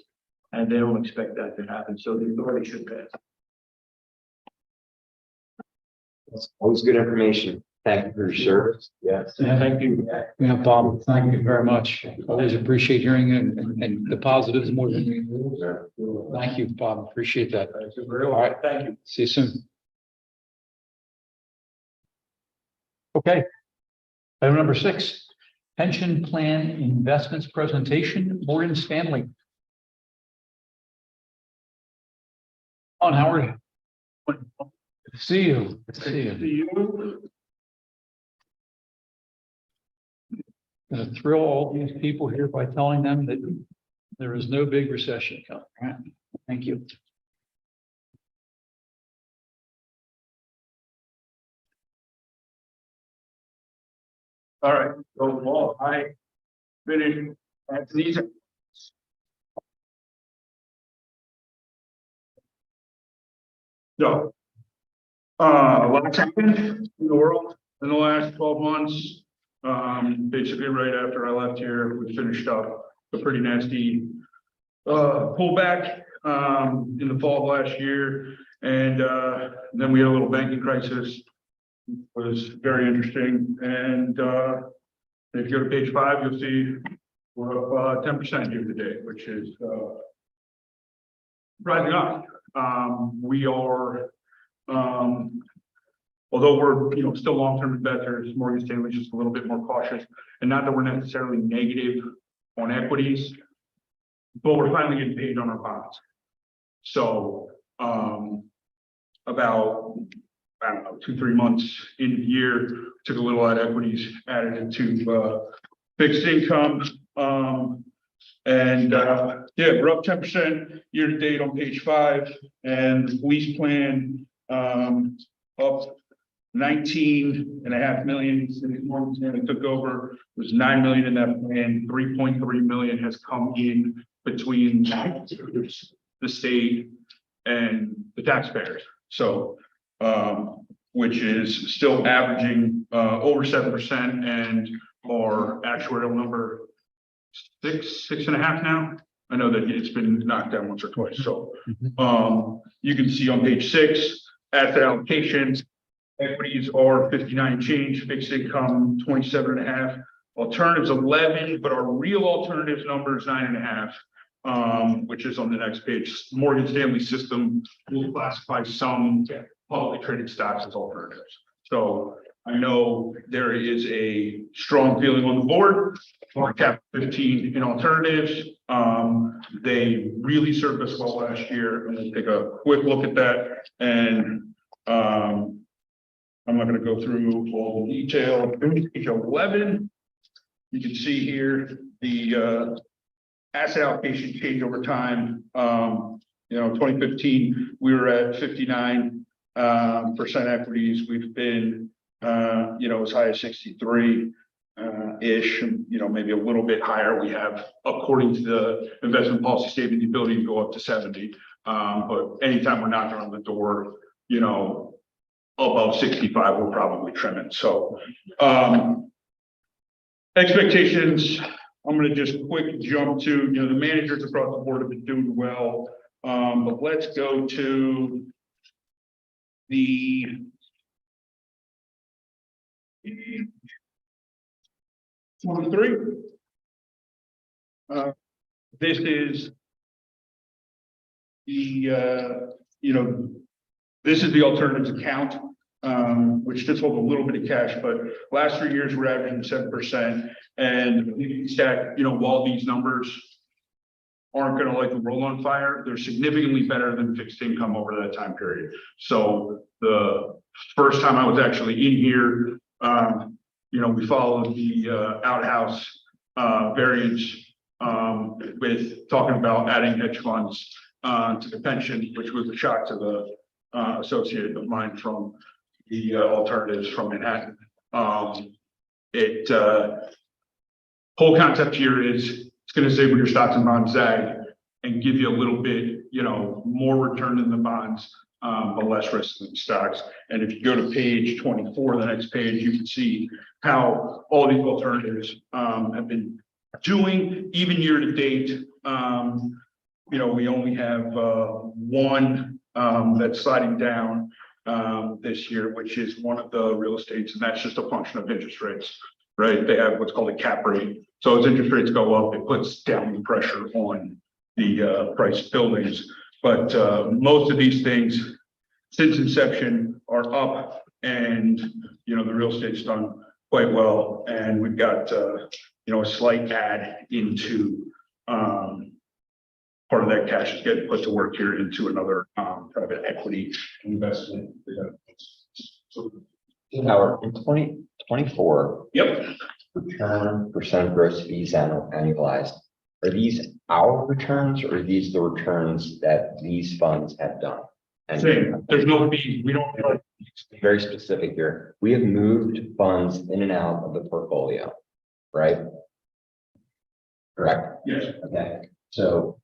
And they don't expect that to happen. So the authority should pass. That's always good information. Thank you for your service. Yes. Thank you. Yeah, Bob, thank you very much. Always appreciate hearing it and the positives more than you. Thank you, Bob. Appreciate that. All right. Thank you. See you soon. Okay. Item number 6, pension plan investments presentation, Morgan Stanley. On Howard. Good to see you. Good to see you. Gonna thrill all these people here by telling them that there is no big recession coming. Right? Thank you. All right, so well, I finished at these. So, what's happened in the world in the last 12 months? Basically right after I left here, we finished up a pretty nasty pullback in the fall of last year, and then we had a little banking crisis. Was very interesting, and if you go to page 5, you'll see we're up 10% year to date, which is rising up. We are, although we're still long-term investors, Morgan Stanley is just a little bit more cautious, and not that we're necessarily negative on equities, but we're finally getting paid on our bonds. So about, I don't know, 2-3 months into the year, took a little out of equities, added it to fixed income. And yeah, we're up 10% year to date on page 5, and lease plan up 19.5 million. Since Morgan Stanley took over, it was 9 million in that plan. 3.3 million has come in between the state and the taxpayers. So which is still averaging over 7%, and our actuarial number 6.5 now. I know that it's been knocked down once or twice. So you can see on page 6, asset allocations, equities are 59 change, fixed income 27.5, alternatives 11, but our real alternatives number is 9.5, which is on the next page. Morgan Stanley system will classify some publicly traded stocks as alternatives. So I know there is a strong feeling on the board for cap 15 in alternatives. They really served us well last year. I'm going to take a quick look at that, and I'm not going to go through all the detail. Page 11, you can see here the asset allocation change over time. 2015 we were at 59% equities. We've been as high as 63 ish, maybe a little bit higher. We have, according to the investment policy statement, the ability to go up to 70. But anytime we're knocking on the door, above 65, we'll probably trim it. So, expectations, I'm gonna just quick jump to, you know, the managers across the board have been doing well. But let's go to the 23. This is the, you know, this is the alternatives account, which just hold a little bit of cash, but last 3 years we're averaging 7%. And stack, you know, while these numbers aren't going to like the roll on fire, they're significantly better than fixed income over that time period. So the first time I was actually in here, you know, we followed the outhouse variance with talking about adding hedge funds to the pension, which was a shock to the associated of mine from the alternatives from Manhattan. Whole concept here is it's going to say when your stocks and bonds zag and give you a little bit, you know, more return in the bonds, but less risk in the stocks. And if you go to page 24, the next page, you can see how all these alternatives have been doing, even year to date. You know, we only have one that's sliding down this year, which is one of the real estates, and that's just a function of interest rates, right? They have what's called a cap rate. So as interest rates go up, it puts down pressure on the price of buildings. But most of these things since inception are up, and, you know, the real estate's done quite well. And we've got, you know, a slight add into part of that cash is getting put to work here into another private equity investment. So, Howard, in 2024, yep. return percent gross fees annualized, are these our returns or are these the returns that these funds have done? And Same. There's no fee. We don't. Very specific here. We have moved funds in and out of the portfolio, right? Correct. Yes. Okay. So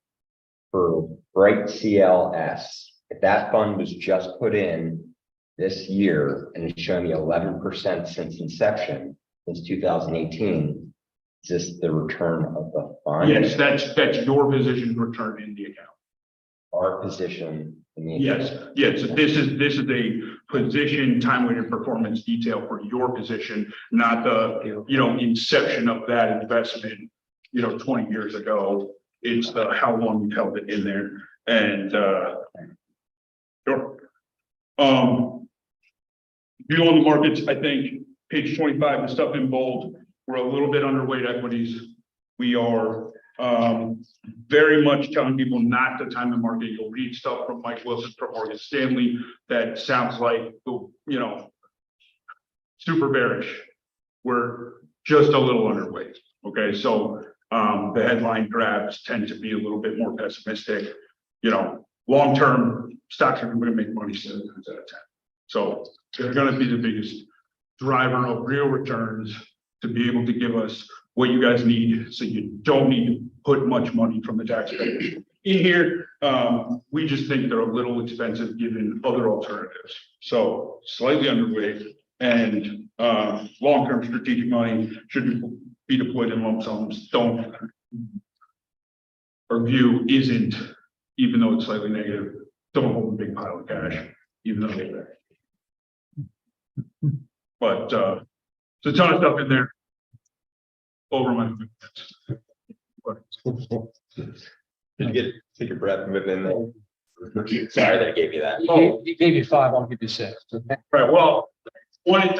for Bright CLS, if that fund was just put in this year and it's showing me 11% since inception, since 2018, is this the return of the fund? Yes, that's your position return in the account. Our position in the Yes, yes. So this is a position time weighted performance detail for your position, not the, you know, inception of that investment, you know, 20 years ago. It's the how long you held it in there. And sure. View on the markets, I think page 25, the stuff in bold, we're a little bit underweight equities. We are very much telling people not to time the market. You'll read stuff from Mike Wilson from Morgan Stanley that sounds like, you know, super bearish. We're just a little underweight. Okay, so the headline grabs tend to be a little bit more pessimistic. You know, long term stocks are going to make money 7 times out of 10. So they're going to be the biggest driver of real returns to be able to give us what you guys need, so you don't need to put much money from the taxpayers in here. We just think they're a little expensive given other alternatives. So slightly underweight, and long-term strategic money should be deployed in lump sums. Our view isn't, even though it's slightly negative, don't hold a big pile of cash, even though they're there. But there's a ton of stuff in there. Over my Take a breath within there. Sorry that I gave you that. He gave you 5, I'll give you 6. right. Well, wanted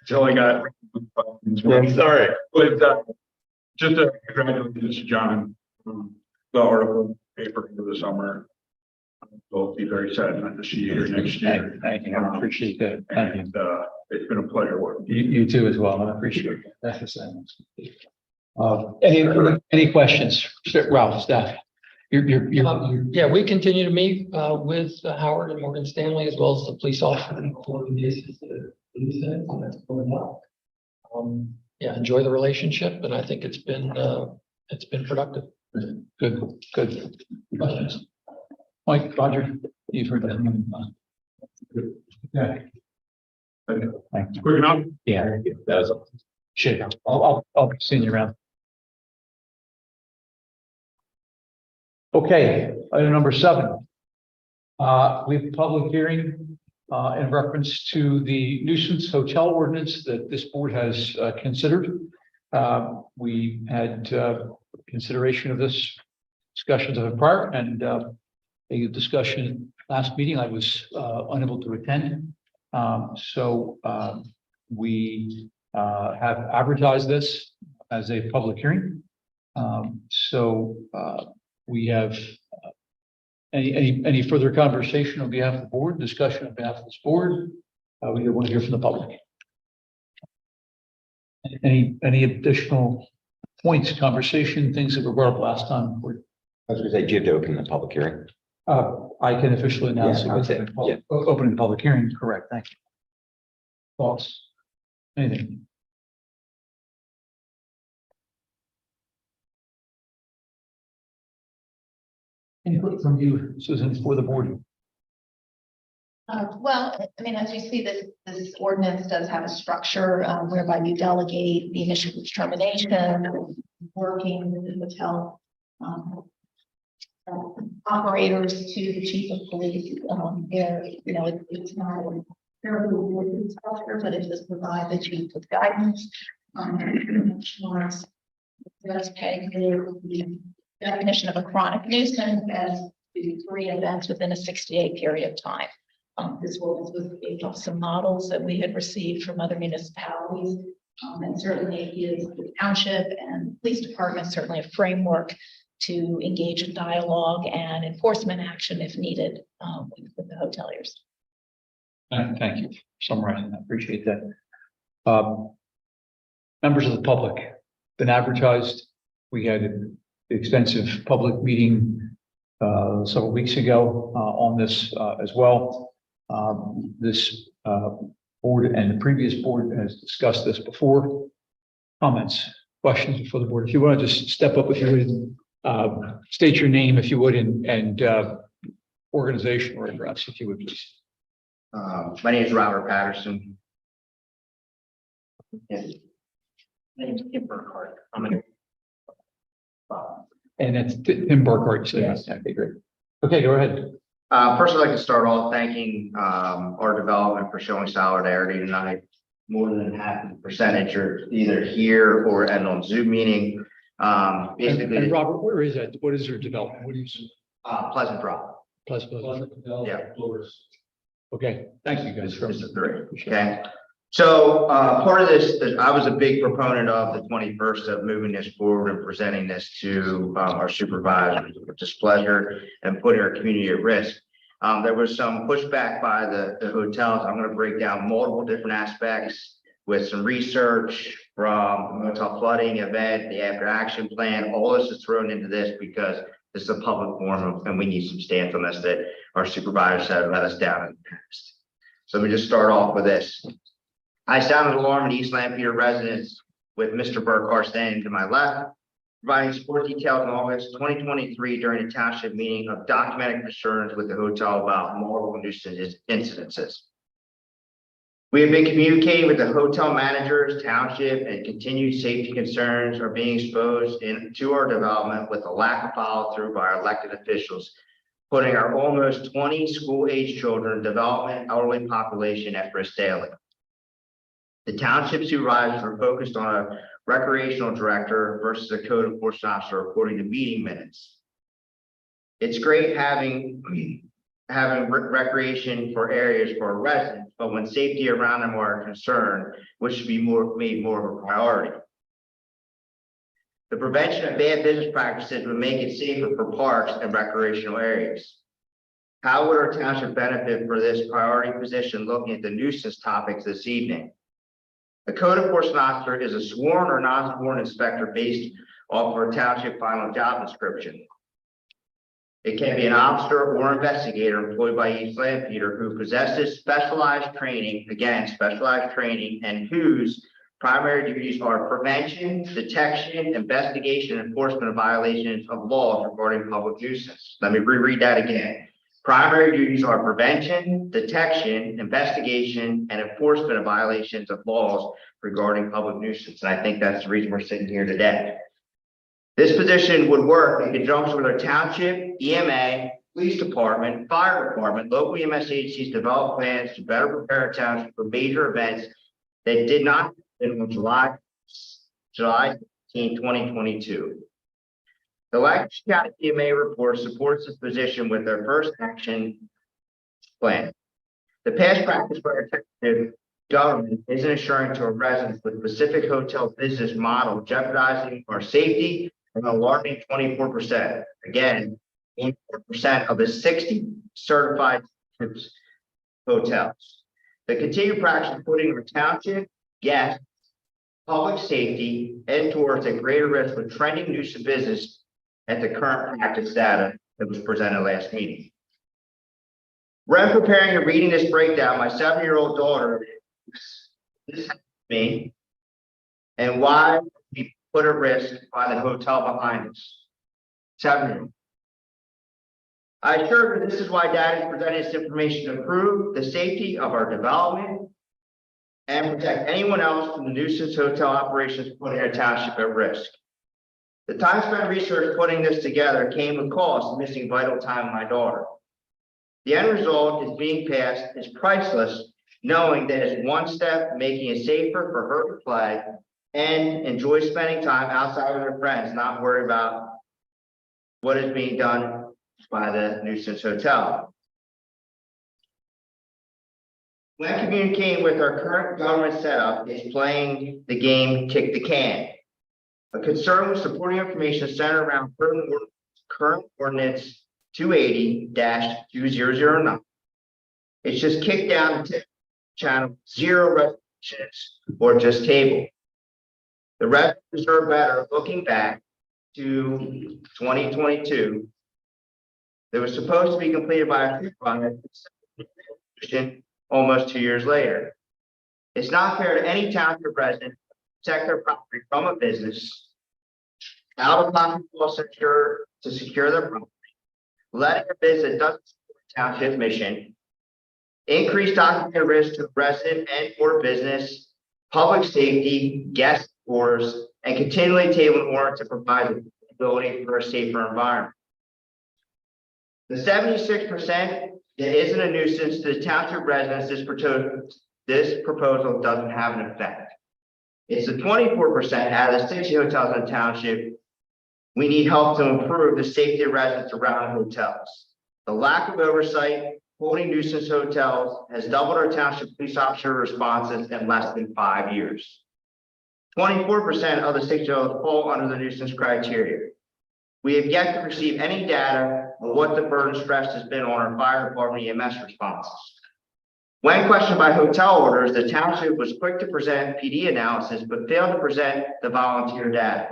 until I got. Sorry. But just to congratulate John, the article in the paper for the summer. We'll be very sad not to see you here next year. Thank you. I appreciate that. Thank you. And it's been a pleasure working. You too as well. I appreciate it. That's the same. Any questions, Ralph, staff? Yeah, we continue to meet with Howard and Morgan Stanley, as well as the police officer on a quarterly basis to do things, and that's going well. Yeah, enjoy the relationship, and I think it's been productive. Good. Questions? Mike, Roger, you've heard that. Yeah. Okay. Thank you. Quick enough? Yeah, that was, shit, I'll be seeing you around. Okay, item number 7. We have a public hearing in reference to the nuisance hotel ordinance that this board has considered. We had consideration of this discussions of it prior and a discussion last meeting. I was unable to attend. We have advertised this as a public hearing. We have any further conversation on behalf of the board, discussion on behalf of this board? We want to hear from the public. Any additional points, conversation, things that were brought up last time? I was going to say, do you have to open the public hearing? I can officially announce Yeah, it. yeah. Opening the public hearing, correct, thank you. Thoughts? Anything? Input from you, Susan, for the board. Well, I mean, as you see, this ordinance does have a structure whereby you delegate the initial determination, working with the hotel operators to the chief of police. It's not a fairly written structure, but it does provide the chief with guidance. Does peg the definition of a chronic nuisance as to 3 events within a 60-day period of time. This was based off some models that we had received from other municipalities. And certainly it gives the township and police department certainly a framework to engage in dialogue and enforcement action if needed with the hoteliers. Thank you for summarizing. I appreciate that. Members of the public, been advertised. We had an extensive public meeting several weeks ago on this as well. This board and the previous board has discussed this before. Comments, questions before the board? If you want to just step up, if you would, state your name, if you would, and organization or address, if you would, please. My name is Robert Patterson. And my name is Tim Burkhardt. And that's Tim Burkhardt. Yes. Okay, great. Okay, go ahead. First, I'd like to start off thanking our development for showing solidarity tonight. More than half the percentage are either here or at on Zoom meeting. Basically, And Robert, where is that? What is your development? What do you? Pleasant Drop. Plus. Yeah. Okay, thank you guys. This is 3. Okay. So part of this, I was a big proponent of the 21st of moving this forward and presenting this to our supervisors with displeasure and putting our community at risk. There was some pushback by the hotels. I'm going to break down multiple different aspects with some research from the motel flooding event, the after action plan. All this is thrown into this because this is a public forum and we need some stance on this that our supervisors have let us down in the past. So let me just start off with this. I sounded alarm in East Lampeter residents with Mr. Burkhardt standing to my left, providing support details in August 2023 during a township meeting of documented concerns with the hotel about multiple nuisance incidences. We have been communicating with the hotel managers, township, and continued safety concerns are being exposed to our development with a lack of follow through by our elected officials, putting our almost 20 school-age children, development, elderly population at risk daily. The township supervisors are focused on a recreational director versus a code enforcement officer according to meeting minutes. It's great having recreation for areas for residents, but when safety around them are a concern, which should be made more of a priority. The prevention of bad business practices would make it safer for parks and recreational areas. How would our township benefit for this priority position looking at the nuisance topics this evening? A code enforcement officer is a sworn or non-sworn inspector based off of a township final job description. It can be an officer or investigator employed by East Lampeter who possesses specialized training, again, specialized training, and whose primary duties are prevention, detection, investigation, and enforcement of violations of laws regarding public nuisance. Let me reread that again. Primary duties are prevention, detection, investigation, and enforcement of violations of laws regarding public nuisance. And I think that's the reason we're sitting here today. This position would work in conjunction with our township, EMA, police department, fire department, local EMS agencies develop plans to better prepare our township for major events that did not happen on July 15, 2022. The Lancaster County EMA report supports this position with their first action plan. The past practice by our executive government isn't assuring to our residents with specific hotel business model jeopardizing our safety and alarming 24%. Again, 24% of the 60 certified hotels. The continued practice of putting our township, guests, public safety, and tourists at greater risk with trending nuisance business at the current practice data that was presented last meeting. When preparing and reading this breakdown, my 7-year-old daughter, this happened to me, and why we put at risk by the hotel behind us. 7-year-old. I assure her this is why Dad is presenting this information to improve the safety of our development and protect anyone else from the nuisance hotel operations putting our township at risk. The time spent research putting this together came with cost, missing vital time with my daughter. The end result is being passed is priceless, knowing that it's one step making it safer for her to play and enjoy spending time outside with her friends, not worry about what is being done by the nuisance hotel. When communicating with our current government setup is playing the game kick the can. A concern with supporting information centered around current ordinance 280-2009. It's just kicked down to channel, zero resolutions, or just table. The residents deserve better. Looking back to 2022, that was supposed to be completed by a supervisor almost 2 years later. It's not fair to any township resident to protect their property from a business, out of pocket costs to secure their property, letting a business doesn't support the township mission, increased occupant risk to the resident and or business, public safety, guest scores, and continually table in order to provide the ability for a safer environment. The 76% that isn't a nuisance to the township residents, this proposal doesn't have an effect. It's the 24% out of the 60 hotels in the township. We need help to improve the safety of residents around hotels. The lack of oversight holding nuisance hotels has doubled our township police officer responses in less than 5 years. 24% of the 60 hotels fall under the nuisance criteria. We have yet to receive any data on what the burden stress has been on our fire department EMS responses. When questioned by hotel orders, the township was quick to present PD analysis, but failed to present the volunteer data.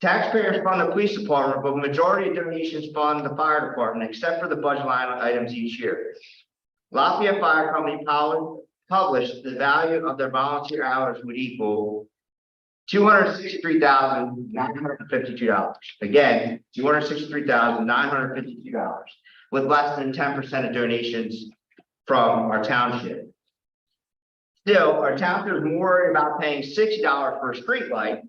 Taxpayers fund the police department, but the majority of donations fund the fire department, except for the budget line items each year. Lafayette Fire Company published the value of their volunteer hours would equal $263,952. Again, $263,952, with less than 10% of donations from our township. Still, our township is more worried about paying $60 for a street light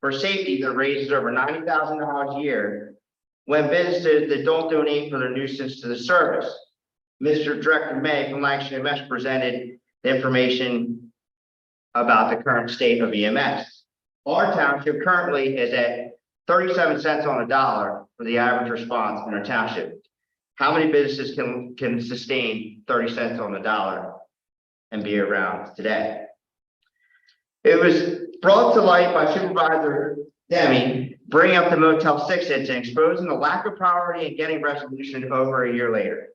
for safety that raises over $90,000 a year when businesses that don't donate for their nuisance to the service. Mr. Director May from Lancaster EMS presented the information about the current state of EMS. Our township currently is at 37 cents on the dollar for the average response in our township. How many businesses can sustain 30 cents on the dollar and be around today? It was brought to light by Supervisor Demi, bringing up the Motel 6 incident, exposing the lack of priority in getting resolution over a year later.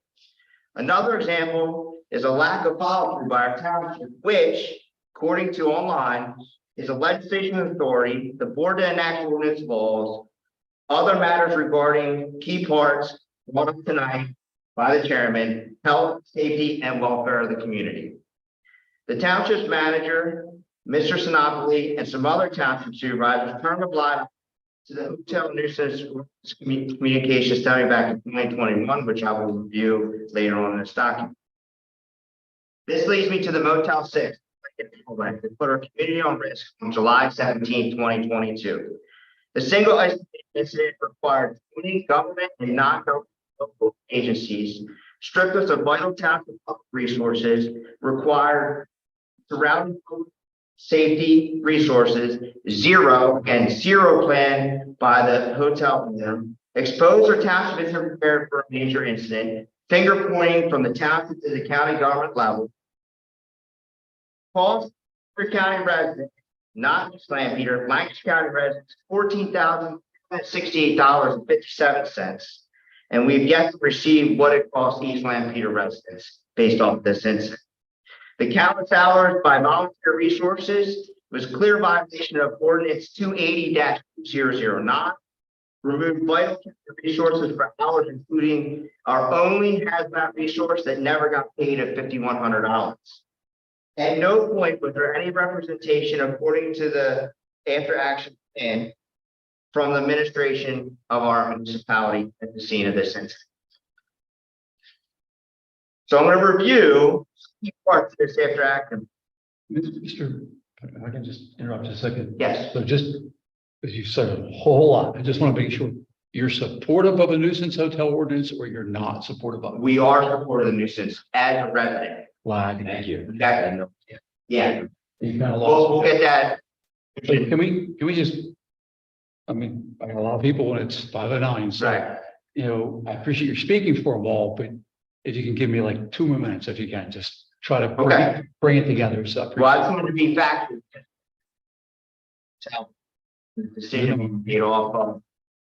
Another example is a lack of follow-through by our township, which, according to online, is a legislation authority, the board to enact ordinance laws, other matters regarding key parts brought up tonight by the chairman, health, safety, and welfare of the community. The township's manager, Mr. Sinopoli, and some other township supervisors turned a blind eye to the hotel nuisance communication starting back in 2021, which I will review later on in this document. This leads me to the Motel 6. To put our community on risk on July 17, 2022. The single incident required 20 government and non-governmental agencies, strippers of vital township resources, required surrounding safety resources, zero plan by the hotel owner, exposed or township is prepared for a major incident, finger pointing from the township to the county government level, cost per county resident, not just Lampeter, Lancaster County residents, $14,068.57. And we've yet to receive what it costs East Lampeter residents based off this incident. The countless hours by volunteer resources was clear violation of ordinance 280-009. Removed vital resources for hours, including our only hazmat resource that never got paid at $5,100. At no point was there any representation according to the after action plan from the administration of our municipality at the scene of this incident. So I'm going to review key parts of this after action. Mr. If I can just interrupt just a second. Yes. So just, as you said a whole lot, I just want to make sure you're supportive of a nuisance hotel ordinance or you're not supportive of it. We are supportive of the nuisance as a resident. Flag. Thank you. Exactly. Yeah. You kind of lost. We'll get that. So can we just, I mean, I know a lot of people when it's 5 to 9, so, Right. you know, I appreciate your speaking for them all, but if you can give me like 2 more minutes, if you can, just try to Okay. bring it together. So I Well, I appreciate just wanted to be factual. So, the decision made off of,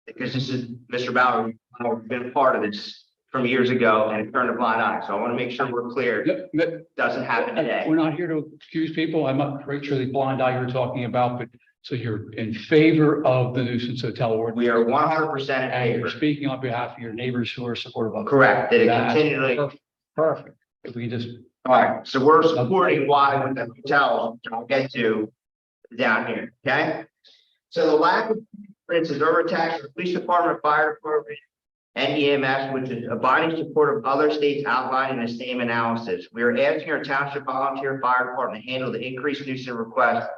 because this is, Mr. Bauer, I've been a part of this from years ago and it turned a blind eye. So I want to make sure we're clear. It doesn't happen today. We're not here to accuse people. I'm not quite sure the blind eye you're talking about, but so you're in favor of the nuisance hotel ordinance. We are 100% in And you're favor. speaking on behalf of your neighbors who are supportive of it. Correct. That it That's continually. Perfect. If we can just, All right. So we're supporting why with the hotels, which I'll get to down here. Okay. So the lack of, for instance, overtax for police department, fire department, and EMS, which is abiding support of other states outlined in the same analysis. We are asking our township volunteer fire department to handle the increased nuisance request,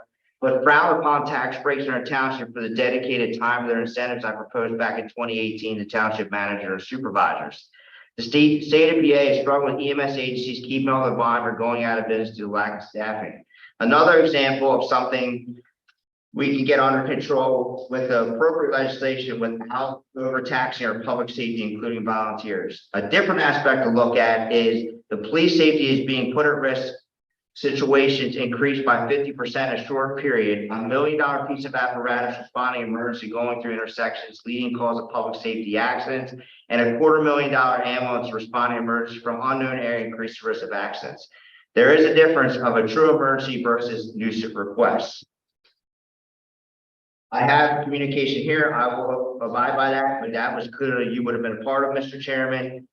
but frown upon tax breaks in our township for the dedicated time of their incentives I proposed back in 2018 to township manager and supervisors. The state of PA is struggling with EMS agencies keeping all their bond or going out of business due to lack of staffing. Another example of something we can get under control with the appropriate legislation without overtaxing our public safety, including volunteers. A different aspect to look at is the police safety is being put at risk. Situations increased by 50% in a short period. $1 million piece of apparatus responding emergency going through intersections, leading cause of public safety accidents, and a $250,000 ambulance responding emergency from unknown area increased risk of accidents. There is a difference of a true emergency versus nuisance requests. I have communication here. I will abide by that, but that was clearly you would have been a part of, Mr. Chairman,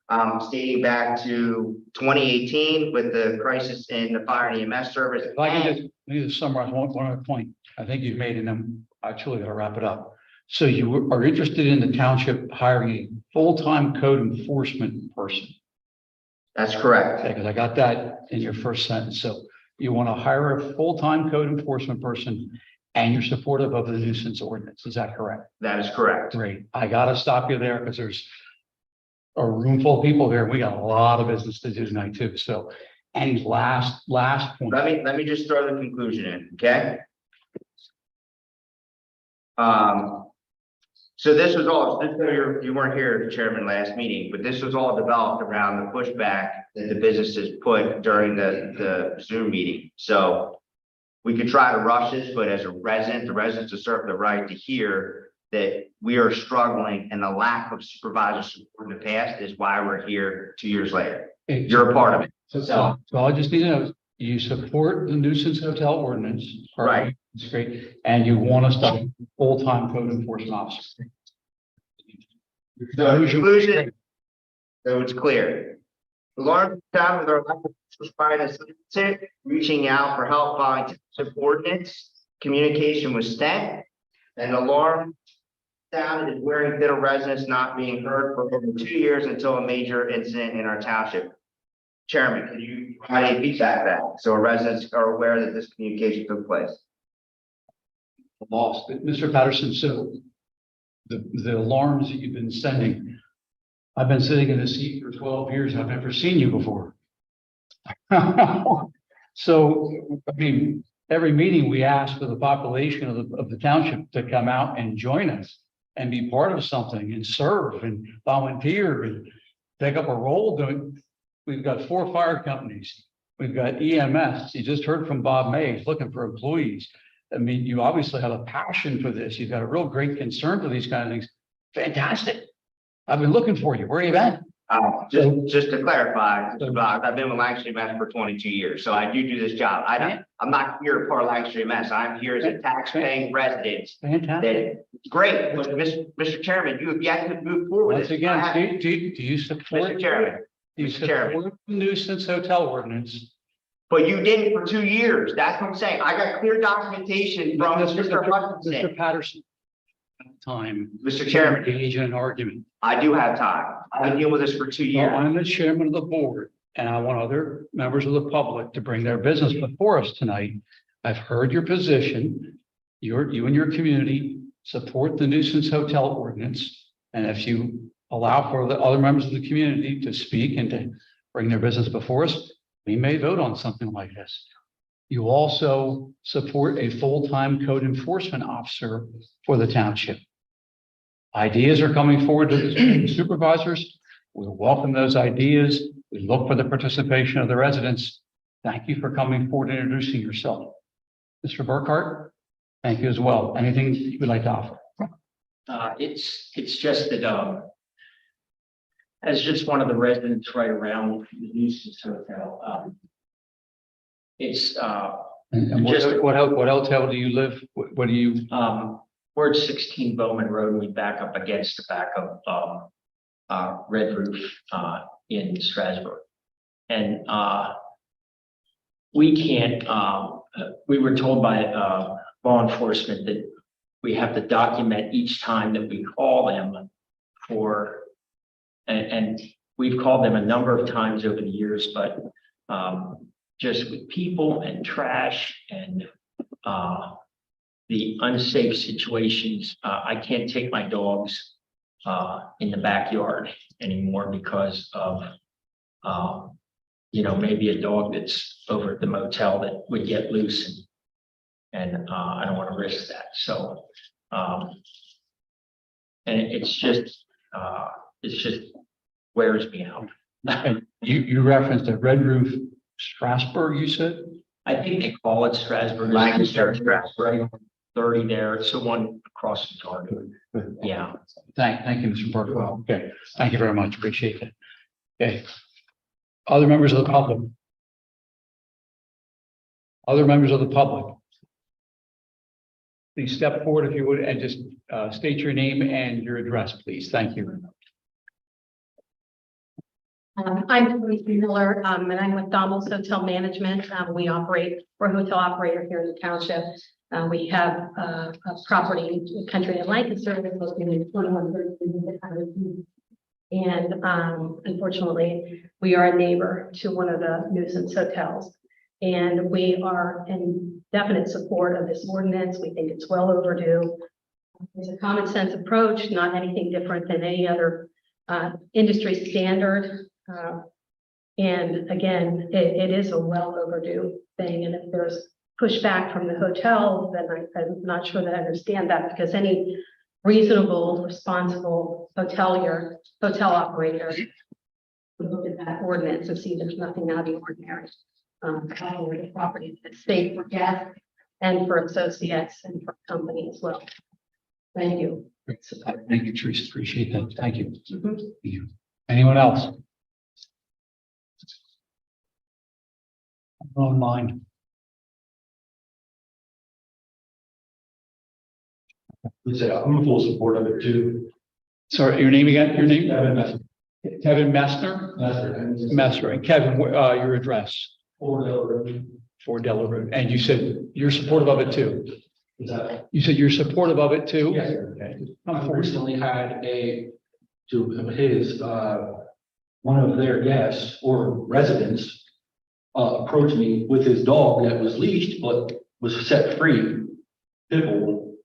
stating back to 2018 with the crisis in the fire and EMS service. if I can just, let me just summarize one other point I think you've made, and then I truly gotta wrap it up. So you are interested in the township hiring a full-time code enforcement person. That's correct. Because I got that in your first sentence. So you want to hire a full-time code enforcement person and you're supportive of the nuisance ordinance. Is that correct? That is correct. Great. I got to stop you there because there's a room full of people here. And we got a lot of business to do tonight too. So any last point? Let me just throw the conclusion in, okay? So this was all, you weren't here, Chairman, last meeting, but this was all developed around the pushback that the businesses put during the Zoom meeting. So we could try to rush this, but as a resident, the residents deserve the right to hear that we are struggling, and the lack of supervisor support in the past is why we're here 2 years later. You're a part of it. So I just need to know, you support the nuisance hotel ordinance. Right. It's great. And you want us to have a full-time code enforcement officer. The conclusion, so it's clear. The large town with our elected officials find us reaching out for help following subordinates, communication was sent, and alarm sounded as wearing thin of residents not being heard for over 2 years until a major incident in our township. Chairman, could you provide any feedback to that so our residents are aware that this communication took place? Lost. Mr. Patterson, so the alarms that you've been sending, I've been sitting in this seat for 12 years. I've never seen you before. So, I mean, every meeting we ask for the population of the township to come out and join us and be part of something and serve and volunteer and take up a role doing. We've got 4 fire companies. We've got EMS. You just heard from Bob Mays looking for employees. I mean, you obviously have a passion for this. You've got a real great concern for these kind of things. Fantastic. I've been looking for you. Where have you been? Just to clarify, Mr. Boggs, I've been with Lancaster EMS for 22 years, so I do this job. I'm not here for Lancaster EMS. I'm here as a tax-paying resident. Fantastic. Great, but Mr. Chairman, you have yet to move forward. Once again, do you support? Mr. Chairman, Do you Mr. Chairman. support the nuisance hotel ordinance? but you didn't for 2 years. That's what I'm saying. I got clear documentation from Mr. Hutchinson. Mr. Patterson. Time. Mr. Chairman, Engage in an argument. I do have time. I've been dealing with this for 2 Well, years. I'm the chairman of the board, and I want other members of the public to bring their business before us tonight. I've heard your position. You and your community support the nuisance hotel ordinance. And if you allow for the other members of the community to speak and to bring their business before us, we may vote on something like this. You also support a full-time code enforcement officer for the township. Ideas are coming forward to the supervisors. We welcome those ideas. We look for the participation of the residents. Thank you for coming forward and introducing yourself. Mr. Burkhart, thank you as well. Anything you would like to offer? It's just that, as just one of the residents right around the nuisance hotel, it's, And Just- what hotel do you live? What do you? we're at 16 Bowman Road, and we back up against the back of, Red Roof, in Strasbourg. And, we can't, we were told by, law enforcement that we have to document each time that we call them for, and we've called them a number of times over the years, but, just with people and trash and, the unsafe situations, I can't take my dogs in the backyard anymore because of, maybe a dog that's over at the motel that would get loose and I don't want to risk that. So, and it's just wears me out. And you referenced a Red Roof Strasbourg, you said? I think they call it Strasbourg. Lancaster, Strasbourg. 30 there. It's the one across the target. Yeah. Thank you, Mr. Parker. Okay, thank you very much. Appreciate it. Okay. Other members of the public? Other members of the public? Please step forward if you would and just state your name and your address, please. Thank you. I'm Teresa Miller, and I'm with Donald's Hotel Management. We're a hotel operator here in the township. We have a property in country in Lancaster located in 2113. And unfortunately, we are a neighbor to one of the nuisance hotels. And we are in definite support of this ordinance. We think it's well overdue. It's a common sense approach, not anything different than any other industry standard. And again, it is a well overdue thing. And if there's pushback from the hotel, then I'm not sure that I understand that, because any reasonable, responsible hotel operator would look at that ordinance and see there's nothing out of the ordinary. The property is safe for guests and for associates and for company as well. Thank you. Thank you, Teresa. Appreciate that. Thank you. Mhm. Thank you. Anyone else? Online. I'm in full support of it too. Sorry, your name again? Your name? Kevin Messer. Kevin Messner? Messner. And Kevin, your address? 4 Delaware Road. And you said you're supportive of it too? Is that? You said you're supportive of it too? Yes, sir. Okay. I Come forward. recently had one of their guests or residents approached me with his dog that was leashed, but was set free. Pitbull.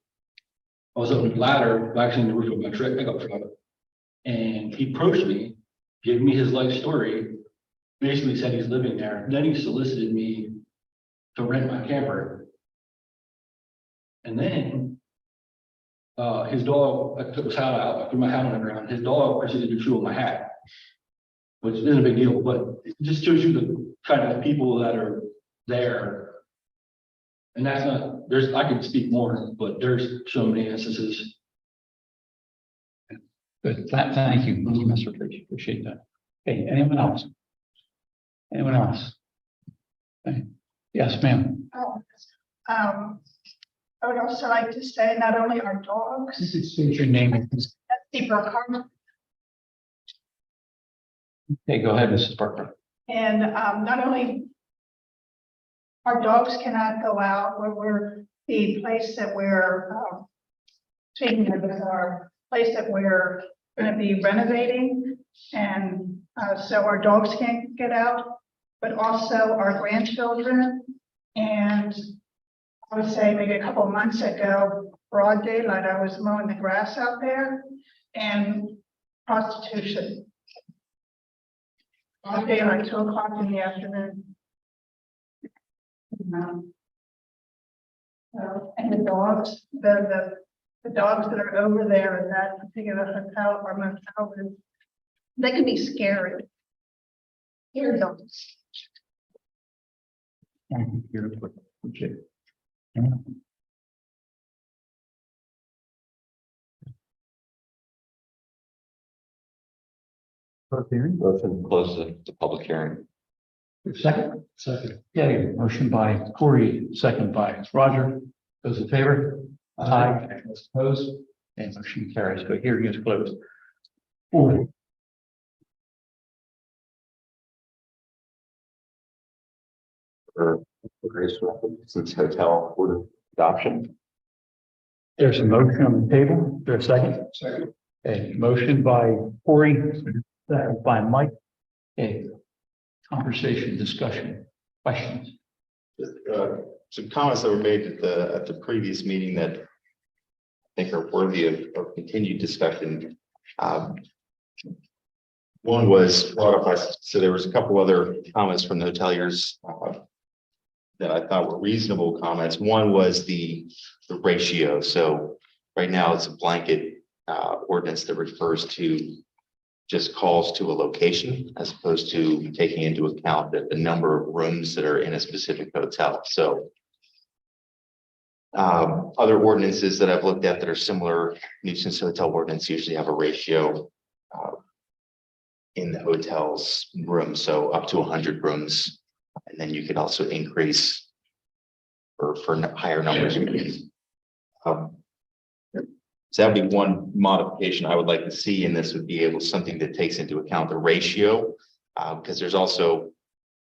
I was up on the ladder, actually in the roof of my pickup truck. And he approached me, gave me his life story, basically said he's living there. Then he solicited me to rent my camper. And then his dog, I took his hat out, I threw my hat on the ground. His dog proceeded to chew on my hat, which isn't a big deal, but it just shows you the kind of people that are there. And that's not, I could speak more, but there's so many instances. Good. Thank you, Mr. Tracy. Appreciate that. Okay, anyone else? Anyone else? Okay. Yes, ma'am. I would also like to say not only our dogs, State your name. Steve Burkhardt, Okay, go ahead, Mrs. Parker. and not only our dogs cannot go out where we're the place that we're taking of is our place that we're going to be renovating, and so our dogs can't get out, but also our grandchildren. And I would say maybe a couple of months ago, broad daylight, I was mowing the grass out there, and prostitution. Broad daylight, 2 o'clock in the afternoon. And the dogs, the dogs that are over there in that particular hotel or motel, they can be scary. Here, dogs. Okay. Motion to close the public hearing. Second? Second. Okay, motion by Corey, second by Roger. Those in favor? Aye. Those opposed? And motion carries. So hearing is closed. Four. For Grace since hotel order adoption. There's a motion on the table. There's a second. Second. A motion by Corey, second by Mike. A conversation, discussion, questions. Some comments that were made at the previous meeting that I think are worthy of continued discussion. One was brought up by, so there was a couple other comments from the hoteliers that I thought were reasonable comments. One was the ratio. So right now it's a blanket ordinance that refers to just calls to a location as opposed to taking into account the number of rooms that are in a specific hotel. So other ordinances that I've looked at that are similar, nuisance hotel ordinance usually have a ratio in the hotel's room, so up to 100 rooms. And then you could also increase for higher numbers. So that'd be one modification I would like to see, and this would be something that takes into account the ratio, because there's also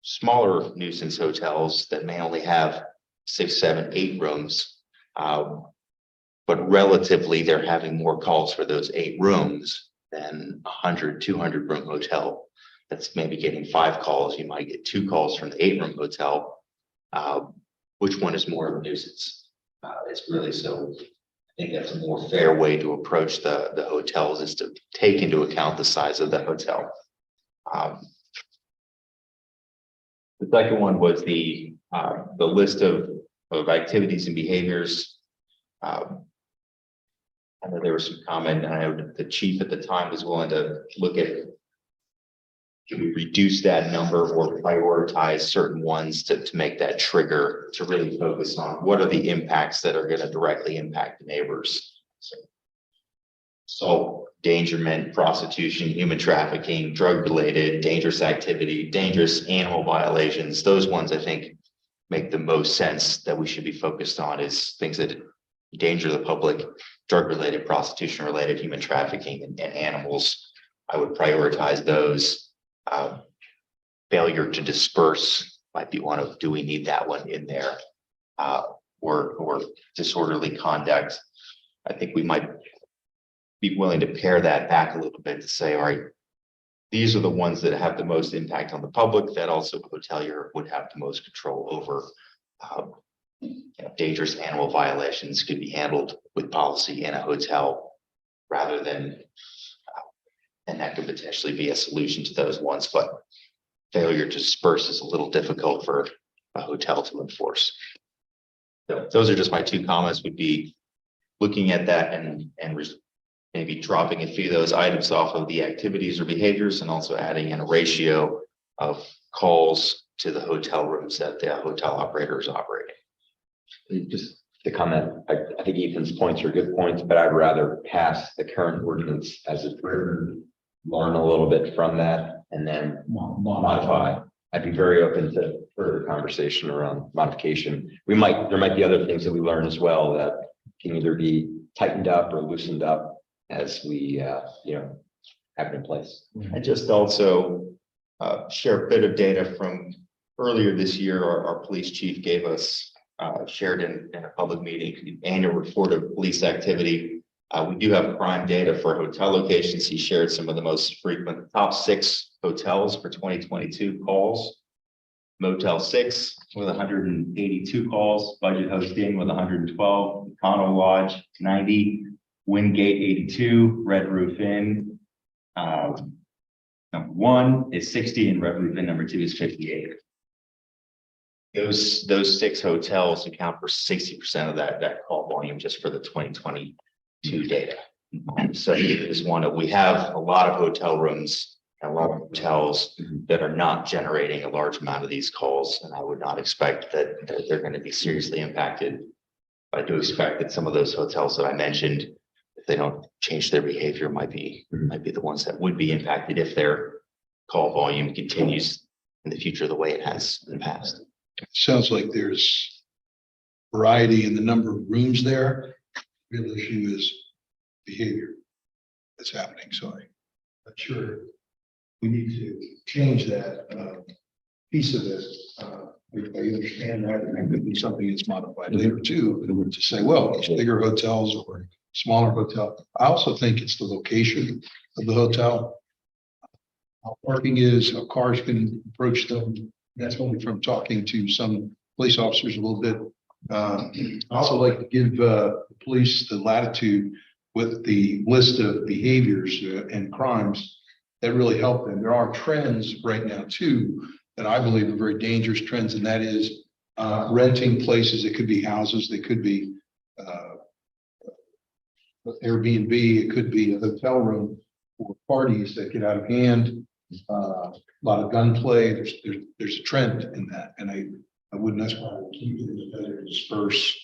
smaller nuisance hotels that may only have 6, 7, 8 rooms. But relatively, they're having more calls for those 8 rooms than 100, 200 room hotel. That's maybe getting 5 calls. You might get 2 calls from the 8-room hotel. Which one is more of a nuisance? It's really so. I think that's a more fair way to approach the hotels, is to take into account the size of the hotel. The second one was the list of activities and behaviors. I know there was some comment, and I know the chief at the time was willing to look at, can we reduce that number or prioritize certain ones to make that trigger, to really focus on what are the impacts that are going to directly impact the neighbors. So endangerment, prostitution, human trafficking, drug-related, dangerous activity, dangerous animal violations. Those ones I think make the most sense that we should be focused on, is things that endanger the public, drug-related, prostitution-related, human trafficking, and animals. I would prioritize those. Failure to disperse might be one of, do we need that one in there? or disorderly conduct. I think we might be willing to pare that back a little bit to say, all right, these are the ones that have the most impact on the public that also a hotelier would have the most control over. Dangerous animal violations could be handled with policy in a hotel rather than, and that could potentially be a solution to those ones, but failure to disperse is a little difficult for a hotel to enforce. So those are just my two comments, would be looking at that and maybe dropping a few of those items off of the activities or behaviors, and also adding in a ratio of calls to the hotel rooms that the hotel operator is operating. Just to comment, I think Ethan's points are good points, but I'd rather pass the current ordinance as it's written, learn a little bit from that, and then modify. I'd be very open to further conversation around modification. There might be other things that we learn as well that can either be tightened up or loosened up as we, have it in place. I just also share a bit of data from earlier this year. Our police chief gave us shared in a public meeting, annual report of police activity. We do have crime data for hotel locations. He shared some of the most frequent top 6 hotels for 2022 calls. Motel 6 with 182 calls, Budget Hosting with 112, Econo Lodge 90, Wingate 82, Red Roof Inn. Number 1 is 60 and Red Roof Inn number 2 is 58. Those 6 hotels account for 60% of that call volume just for the 2022 data. So we have a lot of hotel rooms and a lot of hotels that are not generating a large amount of these calls, and I would not expect that they're going to be seriously impacted. I do expect that some of those hotels that I mentioned, if they don't change their behavior, might be the ones that would be impacted if their call volume continues in the future the way it has in the past. Sounds like there's variety in the number of rooms there. The real issue is behavior that's happening. So I'm not sure we need to change that piece of it. I understand that, and that could be something that's modified later too, to say, well, these bigger hotels or smaller hotel. I also think it's the location of the hotel. How parking is, how cars can approach them. That's only from talking to some police officers a little bit. I also like to give the police the latitude with the list of behaviors and crimes that really help them. There are trends right now too that I believe are very dangerous trends, and that is renting places. It could be houses, they could be Airbnb, it could be a hotel room for parties that get out of hand. A lot of gunplay. There's a trend in that, and I wouldn't necessarily keep it better to disperse.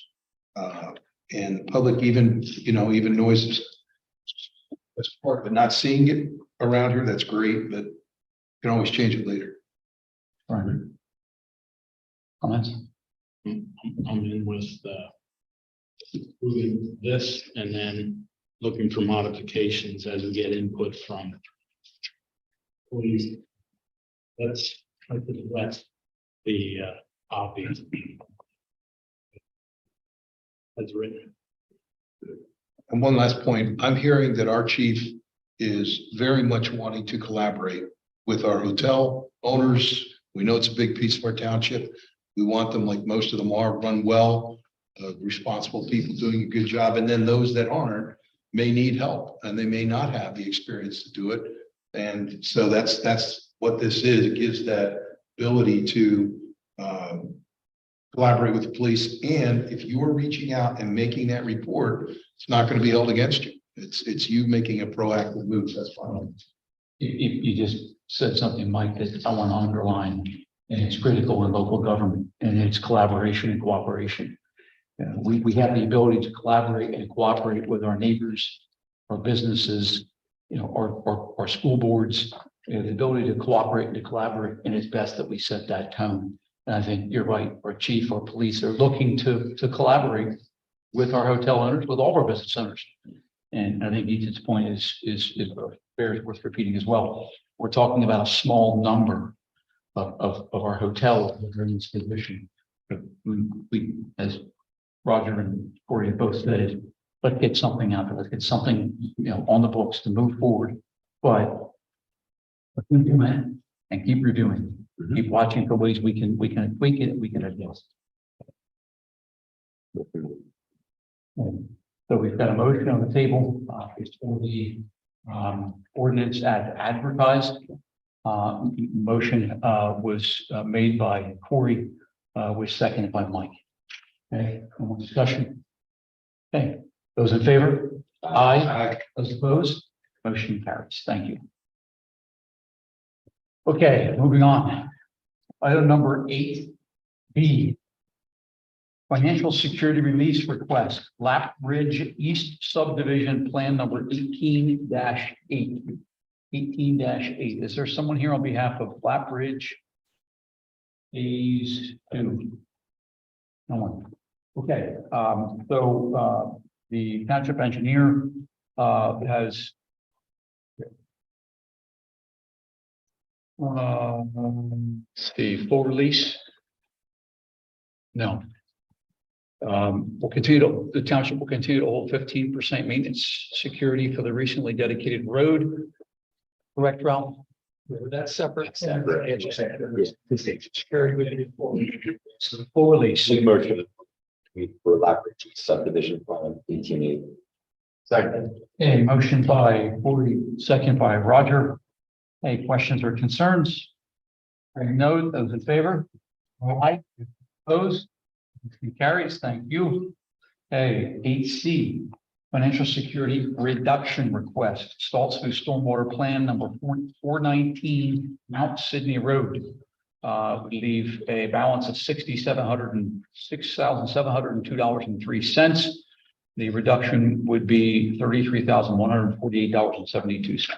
And the public, even noises. That's part of it. Not seeing it around here, that's great, but you can always change it later. Right. Comments? I'm in with moving this and then looking for modifications as we get input from police. That's the obvious. That's written. And one last point, I'm hearing that our chief is very much wanting to collaborate with our hotel owners. We know it's a big piece of our township. We want them, like most of them are, run well, responsible people doing a good job. And then those that aren't may need help and they may not have the experience to do it. And so that's what this is. It gives that ability to collaborate with the police. And if you are reaching out and making that report, it's not going to be held against you. It's you making a proactive move. That's fine. You just said something, Mike, that I want to underline, and it's critical in local government, and it's collaboration and cooperation. We have the ability to collaborate and cooperate with our neighbors, our businesses, our school boards. The ability to cooperate and to collaborate, and it's best that we set that tone. And I think you're right. Our chief, our police are looking to collaborate with our hotel owners, with all of our business owners. And I think Ethan's point is very worth repeating as well. We're talking about a small number of our hotels that are in this position. We, as Roger and Corey both said, let's get something out there. Let's get something, on the books to move forward. But let's do it and keep reviewing. Keep watching for ways we can tweak it, we can adjust. So we've got a motion on the table, it's for the ordinance as advertised. Motion was made by Corey, was seconded by Mike. Okay, no more discussion. Okay, those in favor? Aye. Those opposed? Motion carries. Thank you. Okay, moving on. Item number 8B. Financial security release request, Lap Ridge East Subdivision Plan number 18-8. 18-8. Is there someone here on behalf of Lap Ridge? Phase 2. No one. Okay, the township engineer has the full release. No. The township will continue to hold 15% maintenance security for the recently dedicated road. Correct, Ralph? That's separate. Security with the full release. Motion for Lap Ridge subdivision plan 18-8. Second. A motion by Corey, second by Roger. Any questions or concerns? Hearing no, those in favor? Aye. Opposed? Motion carries. Thank you. Okay, 8C, financial security reduction request, Stoltzfus Stormwater Plan number 419, Mount Sydney Road. We leave a balance of $6,702.03. The reduction would be $33,148.72.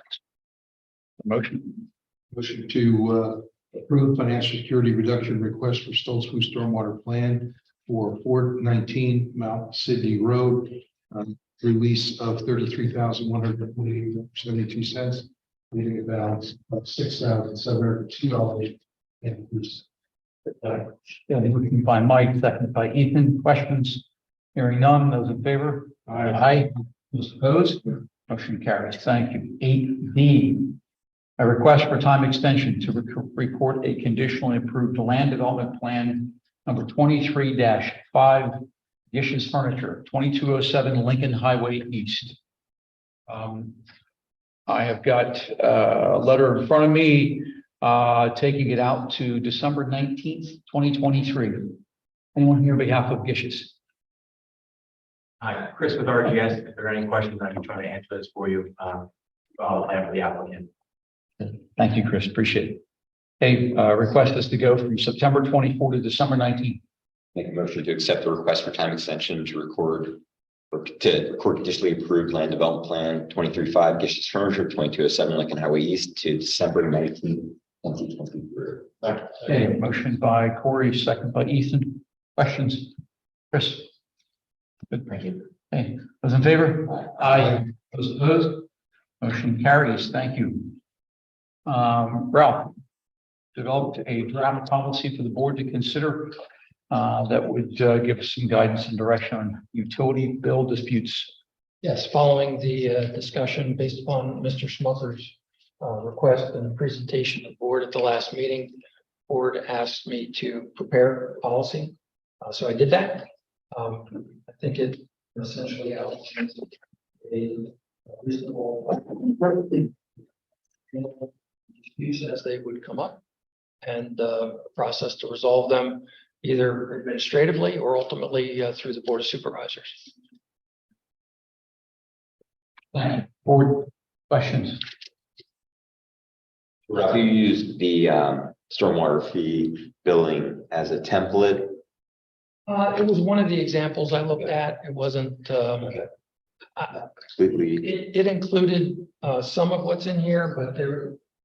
Motion. Motion to approve financial security reduction request for Stoltzfus Stormwater Plan for 419 Mount Sydney Road. Release of $33,148.72, leaving a balance of $6,702. Moving by Mike, seconded by Ethan. Questions? Hearing none. Those in favor? Aye. Those opposed? Motion carries. Thank you. 8D. A request for time extension to report a conditionally approved land development plan number 23-5, Gishes Furniture, 2207 Lincoln Highway East. I have got a letter in front of me taking it out to December 19th, 2023. Anyone here on behalf of Gishes? Hi, Chris with RGS. If there are any questions, I can try to answer this for you. I'll have the applicant. Thank you, Chris. Appreciate it. Okay, request is to go from September 24 to December 19. Make a motion to accept the request for time extension to record conditionally approved land development plan 23-5 Gishes Furniture, 2207 Lincoln Highway East to December 19, 2023. Okay, motion by Corey, second by Ethan. Questions? Chris? Good, thank you. Okay, those in favor? Aye. Those opposed? Motion carries. Thank you. Ralph developed a draft policy for the board to consider that would give us some guidance and direction on utility bill disputes. Yes, following the discussion based upon Mr. Smucker's request and presentation to the board at the last meeting, the board asked me to prepare a policy. So I did that. I think it essentially outlines a reasonable disputes as they would come up and a process to resolve them either administratively or ultimately through the Board of Supervisors. Board questions? Ralph, you used the stormwater fee billing as a template. It was one of the examples I looked at. It wasn't, Completely. it included some of what's in here, but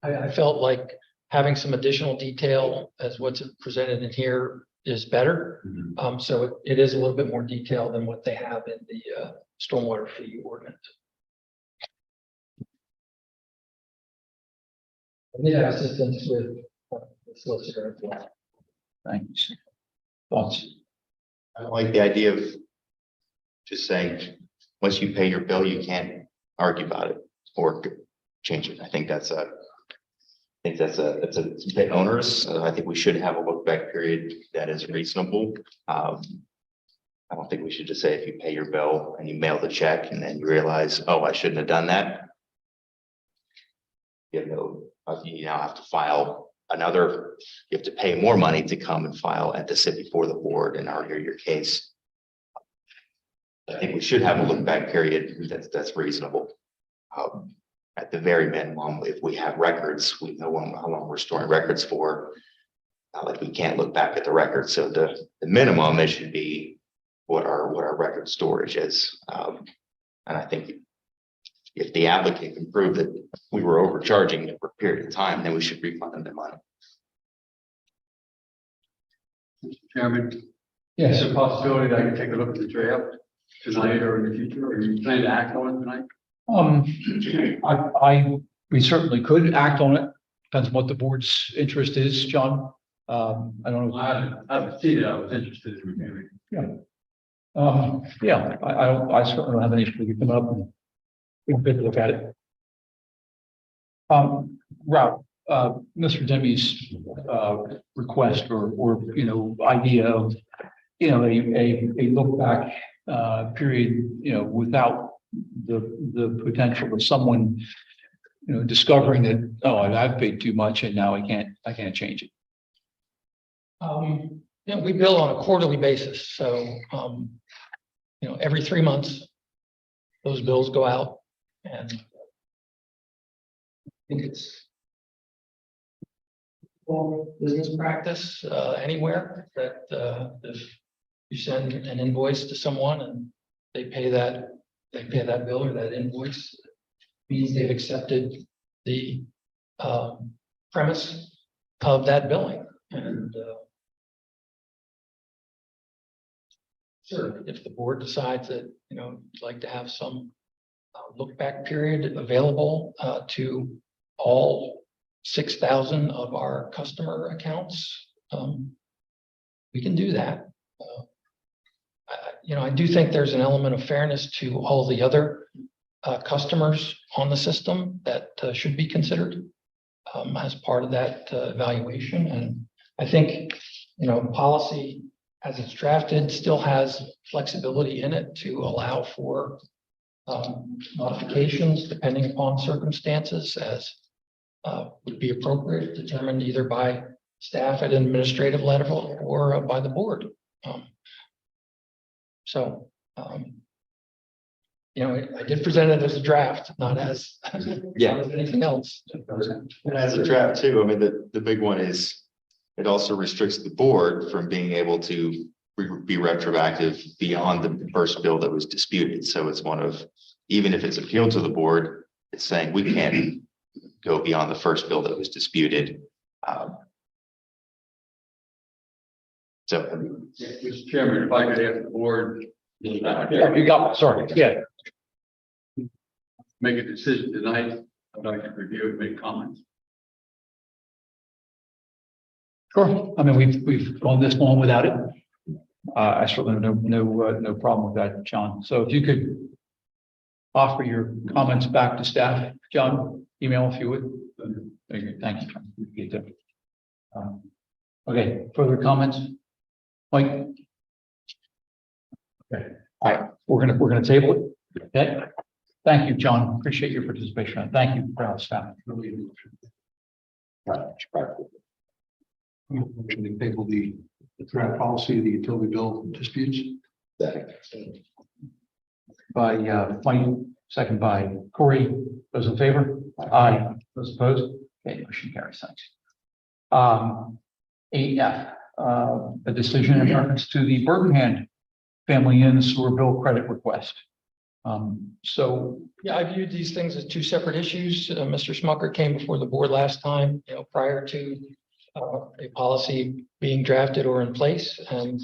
I felt like having some additional detail as what's presented in here is better. So it is a little bit more detailed than what they have in the stormwater fee ordinance. I did have assistance with the solicitor as well. Thanks. Thoughts? I like the idea of just saying, once you pay your bill, you can't argue about it or change it. I think that's a bit onerous. I think we should have a look back period that is reasonable. I don't think we should just say if you pay your bill and you mail the check and then you realize, oh, I shouldn't have done that. You now have to file another, you have to pay more money to come and file and to sit before the board and argue your case. I think we should have a look back period that's reasonable. At the very minimum, if we have records, we know how long we're storing records for. Not like we can't look back at the records. So the minimum, it should be what our record storage is. And I think if the applicant can prove that we were overcharging for a period of time, then we should refund them the money. Mr. Chairman, yes, a possibility that I can take a look at the draft tonight or in the future, or you plan to act on it tonight? We certainly could act on it. Depends on what the board's interest is, John. I don't know. I haven't seen it. I was interested in reviewing. Yeah. I certainly don't have any issue. We can come up and we can take a look at it. Ralph, Mr. Demi's request or idea of a look back period, without the potential of someone discovering that, oh, I've paid too much and now I can't change it. We bill on a quarterly basis, so every 3 months those bills go out, and I think it's business practice anywhere that if you send an invoice to someone and they pay that bill or that invoice, means they've accepted the premise of that billing. And sure, if the board decides that you'd like to have some look back period available to all 6,000 of our customer accounts, we can do that. I do think there's an element of fairness to all the other customers on the system that should be considered as part of that evaluation. And I think, policy as it's drafted still has flexibility in it to allow for modifications depending upon circumstances as would be appropriate, determined either by staff at administrative level or by the board. I did present it as a draft, not as anything else. And as a draft too, I mean, the big one is it also restricts the board from being able to be retroactive beyond the first bill that was disputed. So it's one of, even if it's appealed to the board, it's saying we can't go beyond the first bill that was disputed. Mr. Chairman, if I could ask the board. Make a decision tonight. I'd like to review and make comments. Sure. I mean, we've gone this long without it. I certainly have no problem with that, John. So if you could offer your comments back to staff, John, email if you would. Thank you, John. Appreciate that. Okay, further comments? Mike? Okay, all right, we're gonna table it. Okay. Thank you, John. Appreciate your participation. Thank you, staff. Should they table the draft policy of the utility bill disputes? By Mike, second by Corey. Those in favor? Aye. Those opposed? Okay, motion carries. Thanks. 8F, a decision in reference to the Birmingham Family Inn sewer bill credit request. I viewed these things as two separate issues. Mr. Smucker came before the board last time, prior to a policy being drafted or in place, and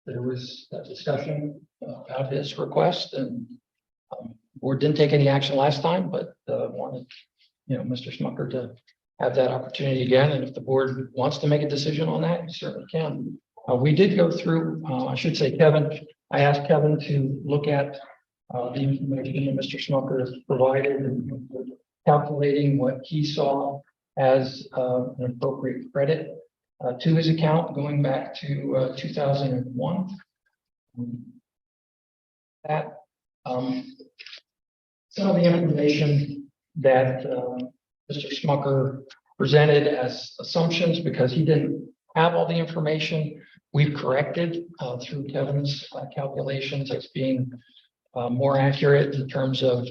there was a discussion about his request, and board didn't take any action last time, but wanted Mr. Smucker to have that opportunity again, and if the board wants to make a decision on that, you certainly can. We did go through, I should say, Kevin I asked Kevin to look at the information that Mr. Smucker has provided and calculating what he saw as an appropriate credit to his account going back to 2001. That some of the information that Mr. Smucker presented as assumptions, because he didn't have all the information, we've corrected through Kevin's calculations as being more accurate in terms of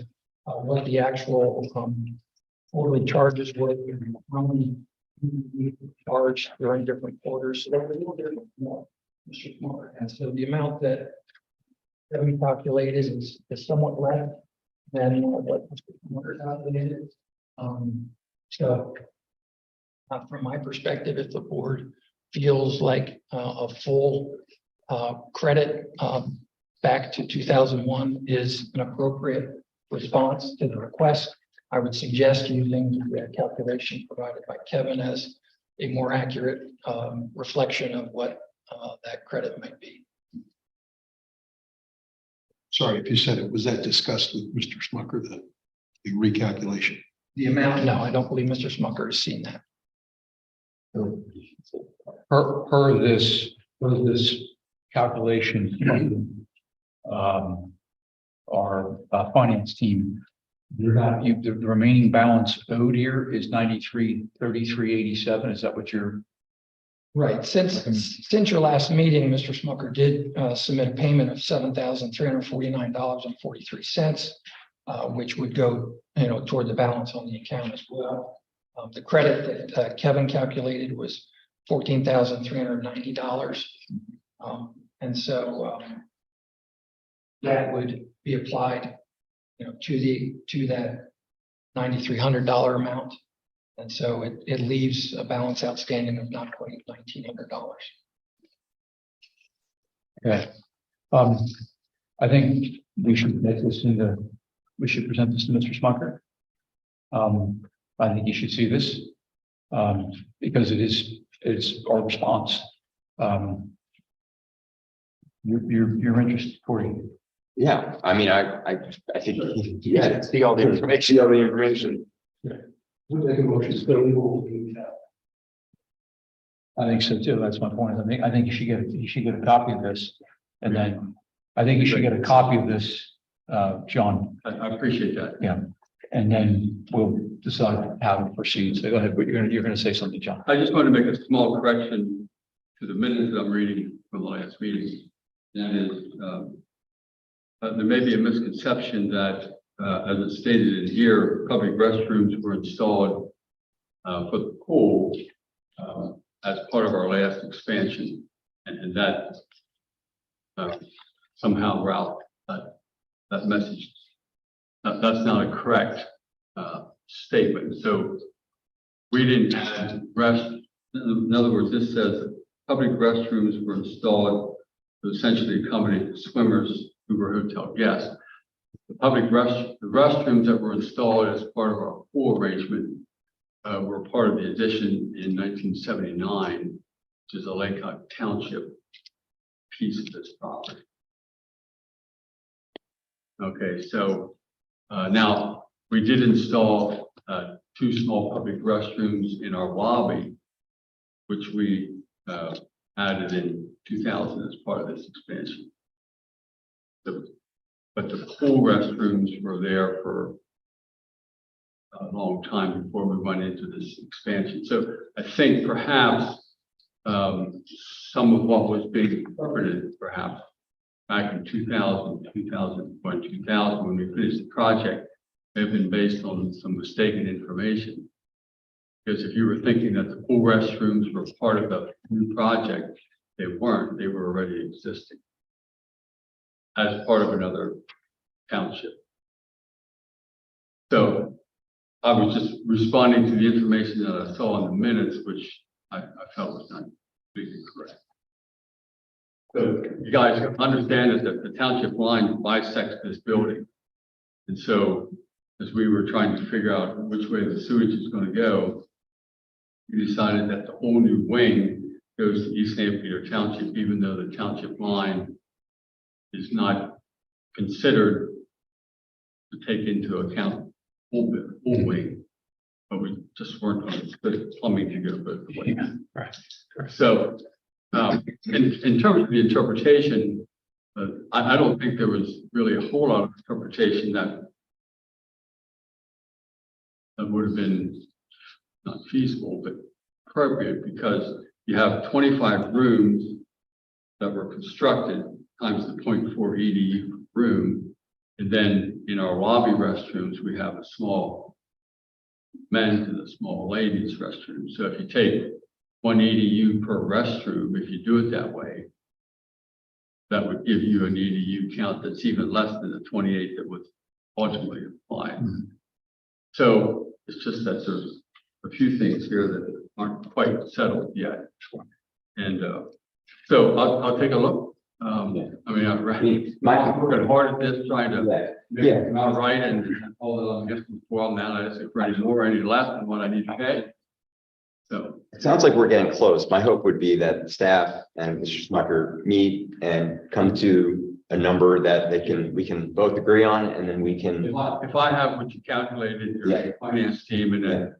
what the actual quarterly charges were, and how many we charged during different quarters. So that was a little different from what Mr. Smucker. And so the amount that we calculated is somewhat less than what Mr. Smucker calculated. So from my perspective, if the board feels like a full credit back to 2001 is an appropriate response to the request, I would suggest using the calculation provided by Kevin as a more accurate reflection of what that credit might be. Sorry if you said it, was that discussed with Mr. Smucker, the recalculation? The amount, no, I don't believe Mr. Smucker has seen that. Per this calculation, our finance team, you're not, the remaining balance owed here is 93,3387. Is that what you're? Right. Since your last meeting, Mr. Smucker did submit a payment of $7,349.43, which would go, toward the balance on the account as well. The credit that Kevin calculated was $14,390. And so that would be applied, to that $9,300 amount. And so it leaves a balance outstanding of not quite $1,900. Okay. I think we should make this we should present this to Mr. Smucker. I think you should see this because it's our response. Your interest, Corey. Yeah, I mean, I think, yeah, see all the information. We'll make a motion. I think so too. That's my point. I think you should get a copy of this. And then I think you should get a copy of this, John. I appreciate that. Yeah. And then we'll decide how to proceed. So go ahead, but you're gonna say something, John. I just want to make a small correction to the minutes that I'm reading from the last meeting. That is, there may be a misconception that, as it's stated in here, public restrooms were installed for the pool as part of our last expansion, and that somehow route that message. That's not a correct statement. So we didn't add in other words, this says public restrooms were installed to essentially accommodate the swimmers who were hotel guests. The restrooms that were installed as part of our pool arrangement were part of the addition in 1979, which is a Lake Township piece of this property. Okay, so now we did install 2 small public restrooms in our lobby, which we added in 2000 as part of this expansion. But the pool restrooms were there for a long time before we went into this expansion. So I think perhaps some of what was being interpreted perhaps back in 2000, 2001, 2000, when we finished the project, may have been based on some mistaken information. Because if you were thinking that the pool restrooms were part of the new project, they weren't. They were already existing as part of another township. So I was just responding to the information that I saw in the minutes, which I felt was not completely correct. So you guys understand that the township line bisects this building. And so as we were trying to figure out which way the sewage is going to go, we decided that the whole new wing goes to East St. Peter Township, even though the township line is not considered to take into account full weight. But we just weren't going to put plumbing together, but the weight. Right. So, in terms of the interpretation, I don't think there was really a whole lot of interpretation that would have been not feasible, but appropriate, because you have 25 rooms that were constructed times the 0.4 EDU room. And then in our lobby restrooms, we have a small men's and a small ladies restroom. So if you take 1 EDU per restroom, if you do it that way, that would give you an EDU count that's even less than the 28 that was ultimately applied. So it's just that there's a few things here that aren't quite settled yet. And so I'll take a look. I mean, I'm working hard at this, trying to make it all right, and although I'm getting well now, I just for any more, any less than what I need to pay. So It sounds like we're getting close. My hope would be that staff and Mr. Smucker meet and come to a number that we can both agree on, and then we can. if I have what you calculated, your finance team, and then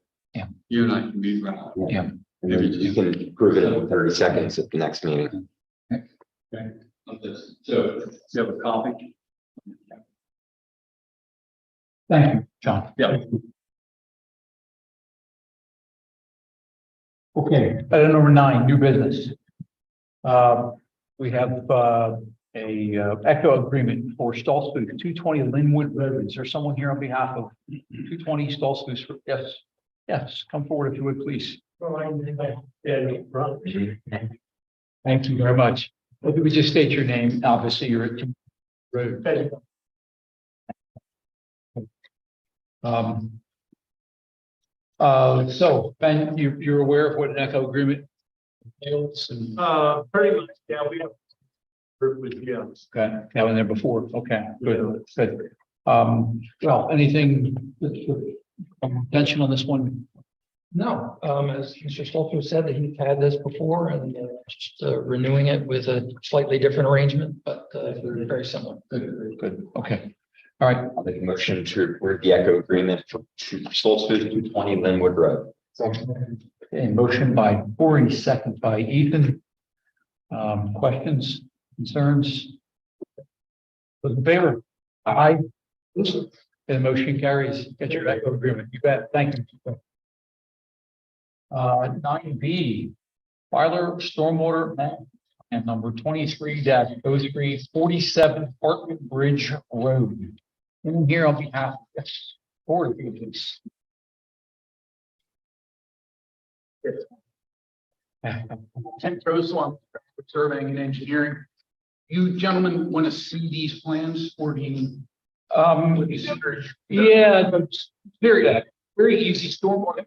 you and I can meet around. Yeah. And then you can prove it in 30 seconds at the next meeting. Okay. So you have a copy? Thank you, John. Yeah. Okay, item number 9, new business. We have Echo agreement for Stall Spooks, 220 Linwood Road. Is there someone here on behalf of 220 Stall Spooks? Yes, yes, come forward if you would, please. Thank you very much. If you would just state your name, obviously you're at Road. So Ben, you're aware of what an Echo agreement entails and Pretty much, yeah, we have. With, yeah. okay, that one there before. Okay, good, good. Well, anything mention on this one? No, as Mr. Stolper said, that he's had this before and just renewing it with a slightly different arrangement, but very similar. Good, good. Okay. All right. I'll make a motion to approve the Echo agreement for Stolz Foods 220 Linwood Road. A motion by Corey, second by Ethan. Questions, concerns? Those in favor? Aye. And the motion carries. Get your Echo agreement. You bet. Thank you. 9B, Filer Stormwater Management Plan number 23-03 47 Parkman Bridge Road. In here on behalf of the board, please. Ken Roseland, Surveying and Engineering. You gentlemen want to see these plans or do you? Yeah, it's very easy stormwater.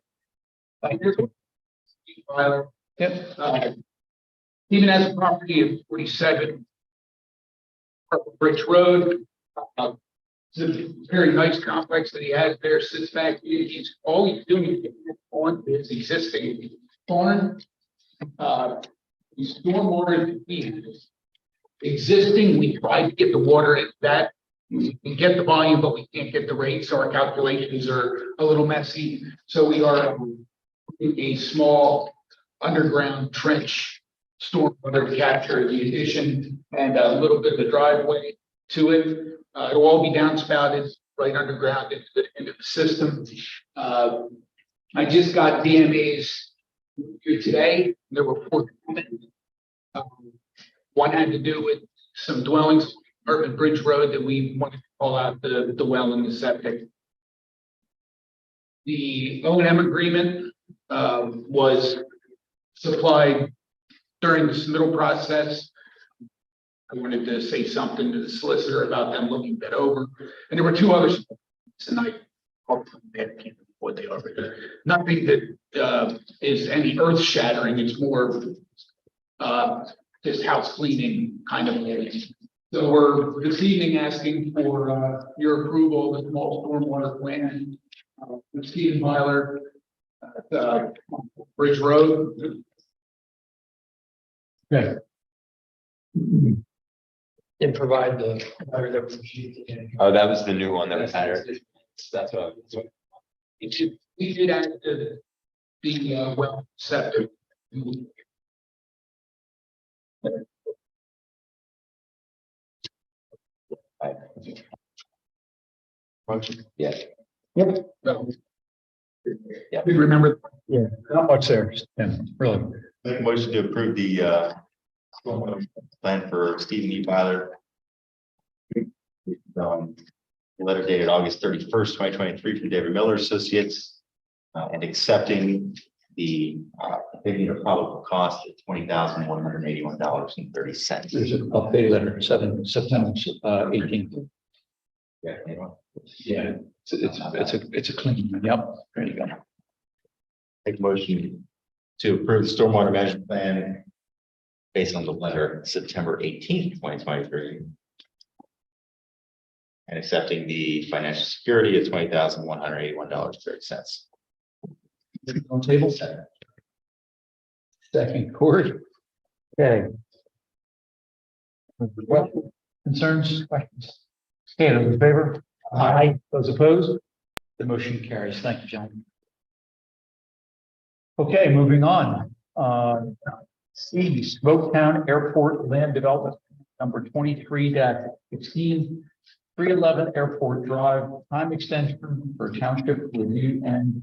Yep. Even as a property of 47 Bridge Road. It's a very nice complex that he has there, sits back. All he's doing on his existing barn. Stormwater existing, we tried to get the water in that. We can get the volume, but we can't get the rate, so our calculations are a little messy. So we are a small underground trench stormwater to capture the addition and a little bit of the driveway to it. It'll all be downspouted right underground into the system. I just got DMAs here today. There were 4 comments. One had to do with some dwellings, Urban Bridge Road, that we wanted to call out the well and the septic. The O&M agreement was supplied during the submittal process. I wanted to say something to the solicitor about them looking that over. And there were 2 others tonight. I can't remember what they are. Nothing that is any earth shattering. It's more just house cleaning kind of thing. So we're this evening asking for your approval of the small stormwater plan with Stephen Myler at Bridge Road. Okay. Didn't provide the letter that was received. Oh, that was the new one that was hired. That's what. We did add the well septic. Yes. Yep. Yeah. We remember, yeah, not much there, yeah, really. Make a motion to approve the plan for Stephen E. Byler. Letter dated August 31st, 2023 from David Miller Associates, and accepting the opinion of probable cost at $20,181.30. There's an updated letter, September 18th. Yeah. Yeah, it's a clean, one. Yep, there you go. Make a motion to approve the stormwater management plan based on the letter September 18th, 2023. And accepting the financial security at $20,181.30. On table. Second, Corey. Okay. Concerns, questions? Okay, those in favor? Aye. Those opposed? The motion carries. Thank you, John. Okay, moving on. C, Smoketown Airport Land Development, number 23-16, 311 Airport Drive, time extension for township review and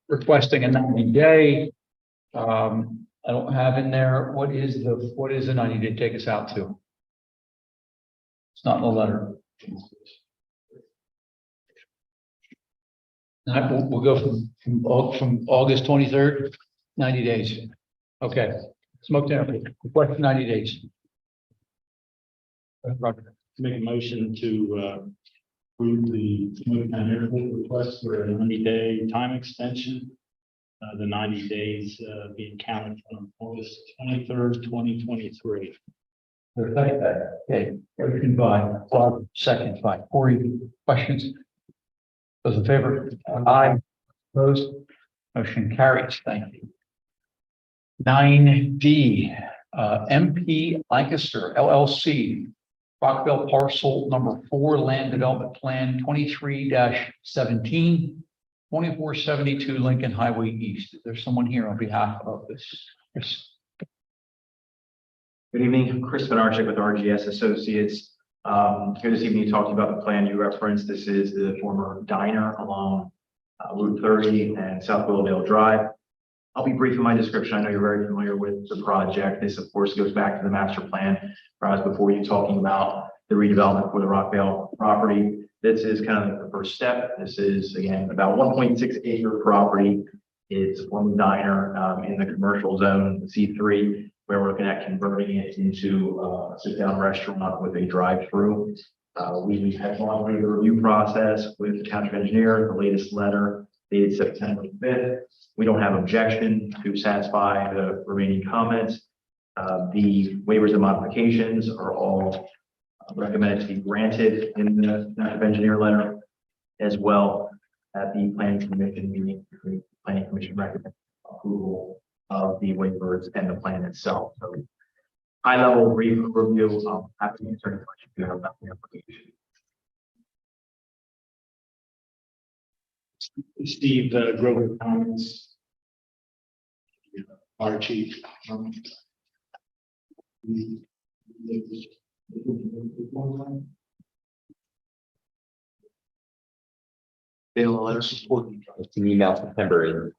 requesting a 90-day. I don't have in there, what is the 90-day take us out to? It's not in the letter. We'll go from August 23rd, 90 days. Okay, Smoketown, request 90 days. Roger. Make a motion to approve the Smoketown Airport request for a 90-day time extension. The 90 days being counted from August 23rd, 2023. Okay, motion by Bob, second by Corey. Questions? Those in favor? Aye. Opposed? Motion carries. Thank you. 9D, MP Lancaster LLC, Rockville parcel number 4, land development plan 23-17, 2472 Lincoln Highway East. Is there someone here on behalf of this? Yes. Good evening, Chris Benarchik with RGS Associates. Here this evening, talking about the plan you referenced. This is the former diner along Route 30 and South Willowdale Drive. I'll be brief in my description. I know you're very familiar with the project. This, of course, goes back to the master plan. Where I was before you talking about the redevelopment for the Rockville property. This is kind of the first step. This is, again, about 1.6 acre property. It's a former diner in the commercial zone, C3, where we're looking at converting it into a sit-down restaurant with a drive-through. We have gone through the review process with the township engineer, the latest letter dated September 5th. We don't have objection to satisfy the remaining comments. The waivers and modifications are all recommended to be granted in the township engineer letter, as well at the planning commission meeting. The planning commission recommends approval of the waivers and the plan itself. So high level brief review. Happy to answer any questions you have about the application. Steve Grover, comments. Fire chief. Bill, letter. It's an email September.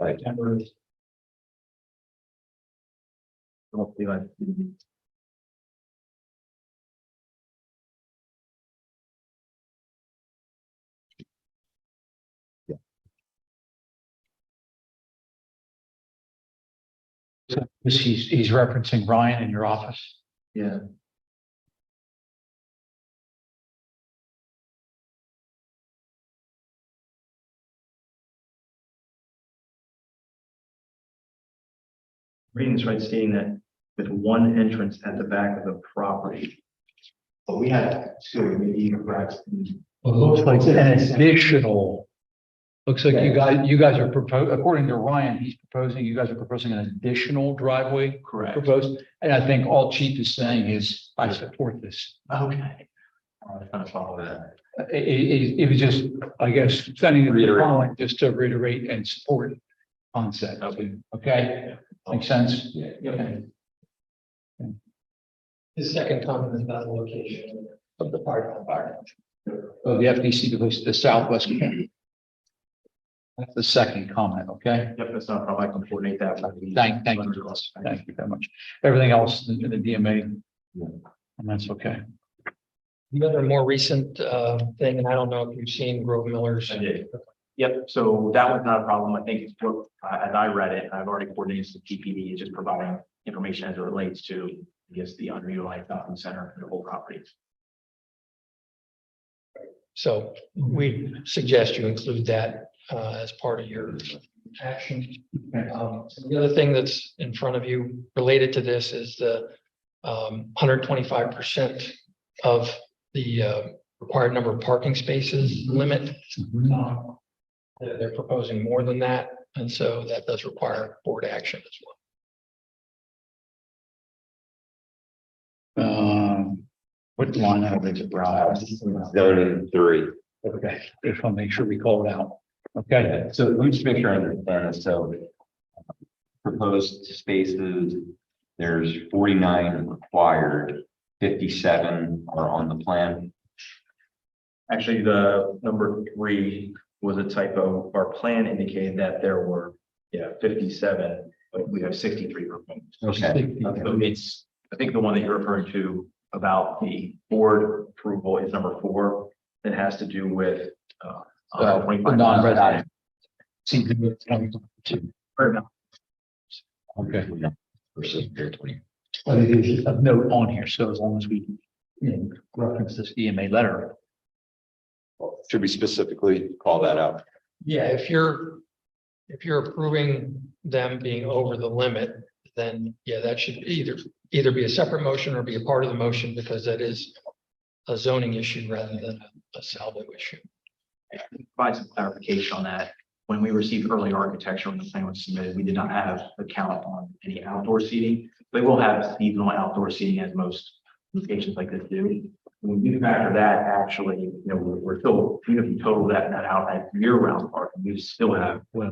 Hopefully, He's referencing Ryan in your office. yeah. Reading this right, stating that with one entrance at the back of the property. But we had two, maybe even perhaps. Well, it looks like an additional Looks like you guys are proposing, according to Ryan, you guys are proposing an additional driveway. Correct. Proposed, and I think all Chief is saying is, I support this. Okay. I'm trying to follow that. It was just, I guess, sending it Reiterate. following just to reiterate and support concept. Okay, makes sense? Okay. His second comment is about the location of the parking environment. Oh, the FDC goes to the southwest corner. That's the second comment, okay? Yep, that's not a problem. I can coordinate that. Thank you. Thank you very much. Everything else in the DMA, and that's okay. The other more recent thing, and I don't know if you've seen Grove Miller's. I did. Yep, so that was not a problem. I think it's what, as I read it, I've already coordinated with TPD, just providing information as it relates to, I guess, the underutilized shopping center and the whole property. So we suggest you include that as part of your action. The other thing that's in front of you related to this is the 125% of the required number of parking spaces limit. They're proposing more than that, and so that does require board action as well. What line item is it, Brown? Zoning 3. Okay, just want to make sure we call it out. Okay, So let me just make sure I understand this. So proposed spaces, there's 49 required, 57 are on the plan. Actually, the number 3 was a typo. Our plan indicated that there were, 57, but we have 63 proposed. Okay. So it's, I think the one that you're referring to about the board approval is number 4. That has to do with non-resident. Okay. Versus 20. But it is a note on here, so as long as we reference this EMA letter. Should we specifically call that out? Yeah, if you're approving them being over the limit, then yeah, that should either be a separate motion or be a part of the motion, because that is a zoning issue rather than a salvo issue. Provide some clarification on that. When we received early architecture when the plan was submitted, we did not have a count on any outdoor seating. They will have seasonal outdoor seating, as most locations like this do. When we do factor that, actually, we're still, even if you total that out at year-round parking, you still have a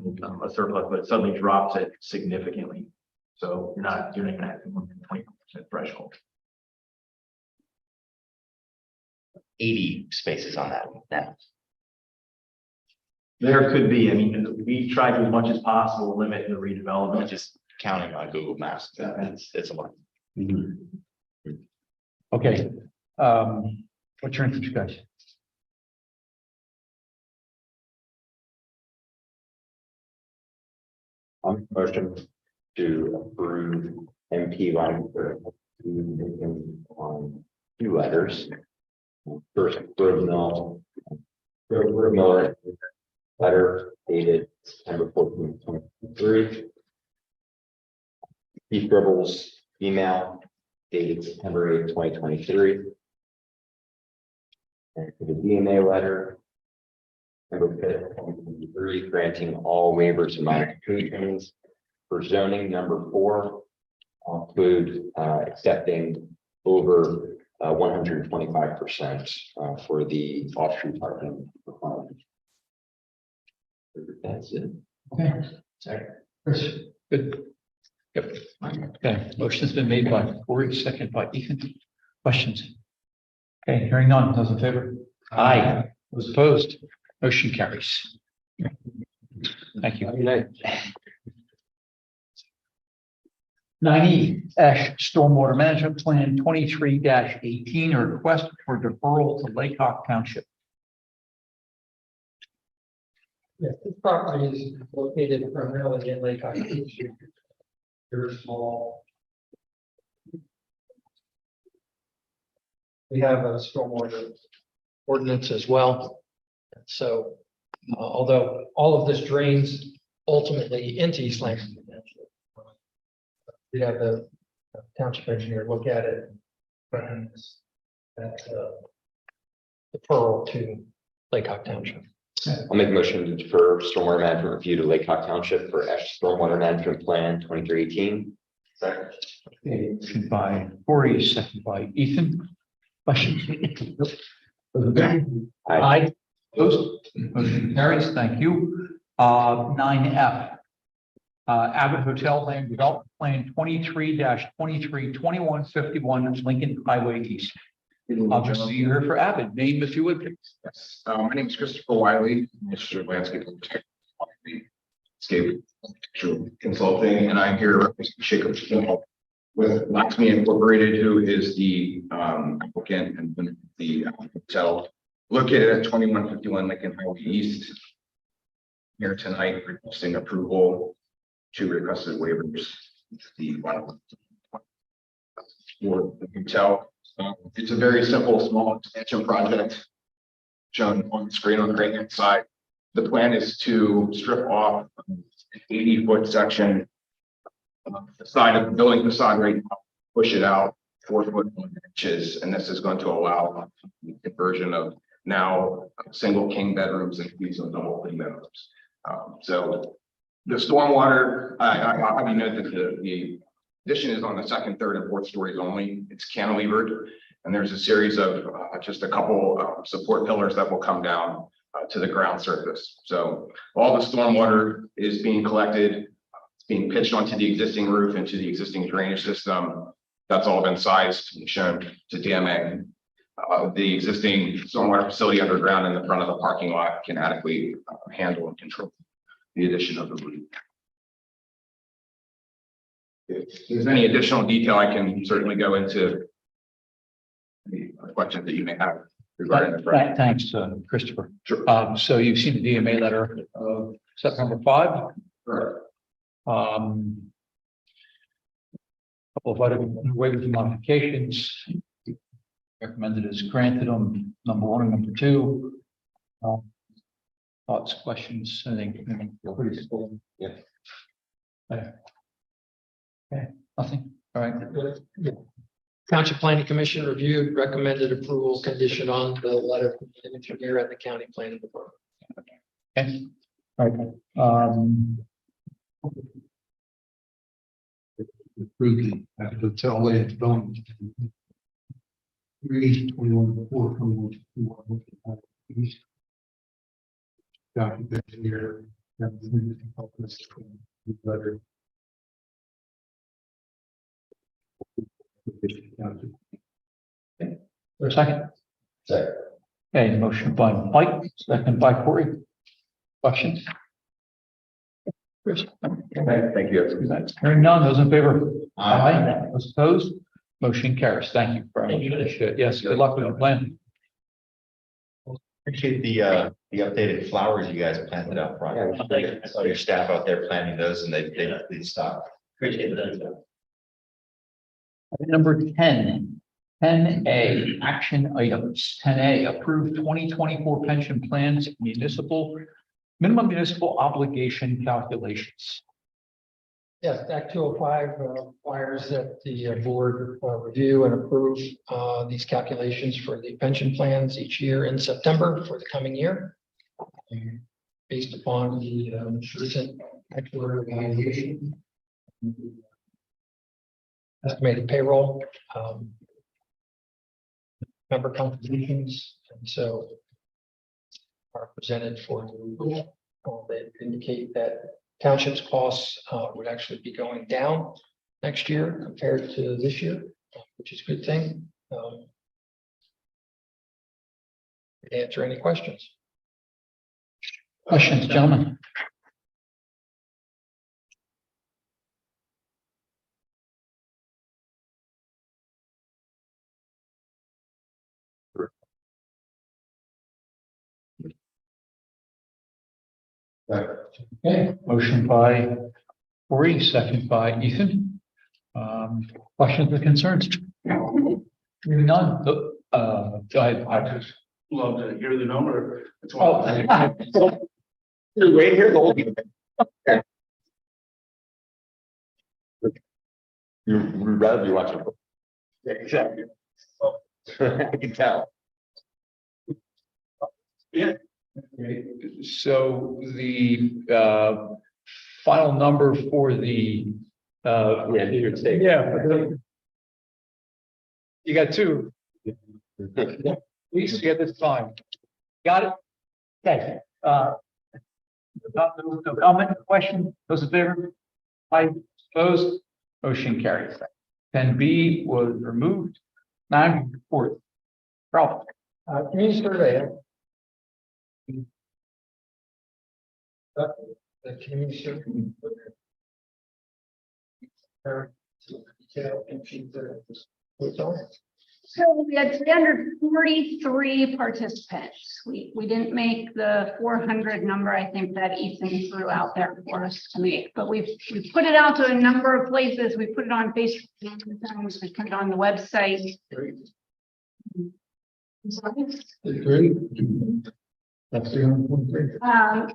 surplus, but it suddenly drops it significantly. So you're not gonna have more than 20% threshold. 80 spaces on that now. There could be, I mean, we try to as much as possible limit the redevelopment. Just counting on Google Maps, it's a lot. Okay. What's your interest, guys? I'm motion to approve MP line for on 2 letters. First, Grove Miller letter dated September 14th, 2023. Keith Gribble's email dated September 8th, 2023. And for the DMA letter, September 5th, 2023, granting all waivers and modifications. For zoning number 4, I'll include accepting over 125% for the off-street parking requirement. That's it. Okay. Second. Chris, good. Yep. Okay, motion's been made by Corey, second by Ethan. Questions? Okay, hearing none. Those in favor? Aye. Those opposed? Motion carries. Thank you. 9E, Stormwater Management Plan 23-18, a request for deferral to Lake Hawk Township. Yes, this property is located primarily in Lake Havasu. Very small. We have a stormwater ordinance as well. So although all of this drains ultimately into East Lansing, we have the township engineer look at it. And that deferral to Lake Hawk Township. I'll make a motion to defer stormwater management review to Lake Hawk Township for stormwater management plan 2318. Okay, motion by Corey, second by Ethan. Questions? Aye. Opposed? Motion carries. Thank you. 9F. Abbott Hotel Land Development Plan 23-23-2151 Lincoln Highway East. Obviously, you're here for Abbott. Name, if you would, please. Yes, my name is Christopher Wiley, Mr. Landscape Architect, Landscape Consulting, and I'm here representing Jacob with Laxmi Incorporated, who is the applicant and the hotel located at 2151 Lincoln Highway East. Here tonight requesting approval to requested waivers. The one for the hotel. It's a very simple, small expansion project shown on the screen on the right hand side. The plan is to strip off an 80-foot section of the side of the building facade right now, push it out 4 foot 1 inches, and this is going to allow the conversion of now single king bedrooms and these are double king bedrooms. So the stormwater, I mean, note that the addition is on the second, third, and fourth stories only. It's cantilevered, and there's a series of just a couple support pillars that will come down to the ground surface. So all the stormwater is being collected, it's being pitched onto the existing roof into the existing drainage system. That's all been sized and shown to DMA. The existing stormwater facility underground in the front of the parking lot can adequately handle and control the addition of the roof. If there's any additional detail, I can certainly go into the questions that you may have regarding the project. Thanks, Christopher. Sure. So you've seen the DMA letter of September 5. Correct. Couple of other waivers and modifications. Recommended as granted on number 1 and number 2. Thoughts, questions, anything? Yeah. Okay, nothing. All right. Township Planning Commission reviewed, recommended approval condition on the letter from the engineer and the county planning department. Okay. All right. Approve the hotel land development. 3/21/4/21 East. Document here. Letter. For a second. Second. Okay, motion by Mike, second by Corey. Questions? Chris? Thank you. Hearing none, those in favor? Aye. Those opposed? Motion carries. Thank you very much. Appreciate it. Yes, good luck with the plan. Appreciate the updated flowers you guys planted out front. I saw your staff out there planting those and they stopped. Appreciate that. Number 10, 10A, action items. 10A, approved 2024 pension plans, minimum municipal obligation calculations. Yes, Act 205 requires that the board review and approve these calculations for the pension plans each year in September for the coming year. Based upon the recent actuarial evaluation. Estimated payroll, member contributions, and so are presented for approval. They indicate that township's costs would actually be going down next year compared to this year, which is a good thing. Answer any questions. Questions, gentlemen? Okay, motion by Corey, second by Ethan. Questions or concerns? Hearing none. I just Love to hear the number. Wait here the whole game. You'd rather be watching. Exactly. I can tell. Yeah. Okay, so the final number for the you got two. At least you get this time. Got it? Okay. No comment, question, those in favor? Aye, opposed, motion carries. 10B was removed. 9 report. Ralph. Community survey. The community survey. So we had 343 participants. We didn't make the 400 number. I think that Ethan threw out there for us to make, but we put it out to a number of places. We put it on Facebook, we put it on the website.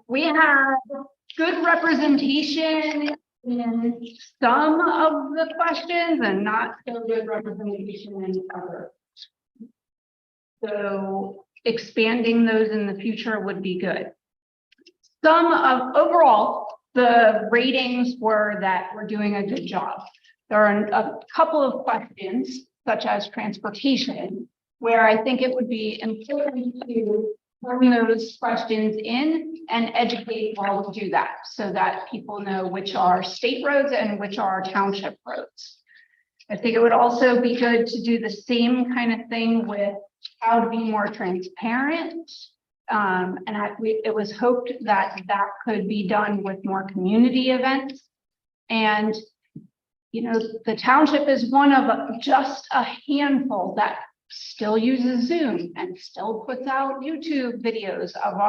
We have good representation in some of the questions and not so good representation in others. So expanding those in the future would be good. Overall, the ratings were that we're doing a good job. There are a couple of questions, such as transportation, where I think it would be important to bring those questions in and educate while we do that, so that people know which are state roads and which are township roads. I think it would also be good to do the same kind of thing with how to be more transparent. It was hoped that that could be done with more community events. And, you know, the township is one of just a handful that still uses Zoom and still puts out YouTube videos of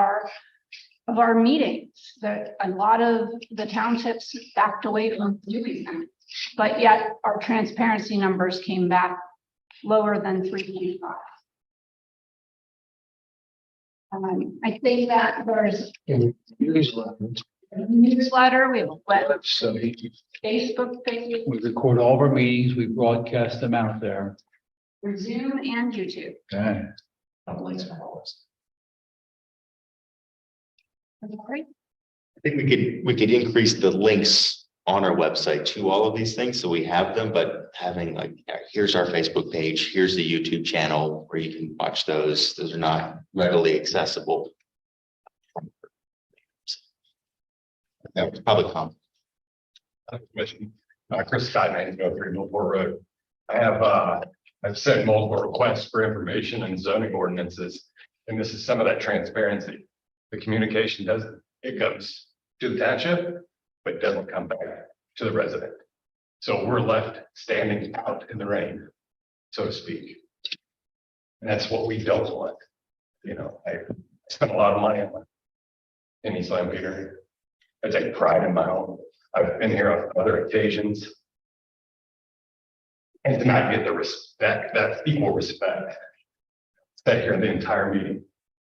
our meetings. That a lot of the townships backed away from doing that, but yet our transparency numbers came back lower than 3.5. I think that there's a newsletter, we have a website, Facebook page, We record all of our meetings, we broadcast them out there. for Zoom and YouTube. Okay. Great. I think we could increase the links on our website to all of these things, so we have them, but having like, here's our Facebook page, here's the YouTube channel where you can watch those. Those are not readily accessible. That was probably common. Commission, Chris Scott, 903 Millport Road. I've sent multiple requests for information and zoning ordinances, and this is some of that transparency. The communication it goes to the township, but doesn't come back to the resident. So we're left standing out in the rain, so to speak. And that's what we don't want. You know, I spent a lot of money in East Lampeter. I take pride in my own. I've been here on other occasions. And to not get the respect, that equal respect. Sat here the entire meeting.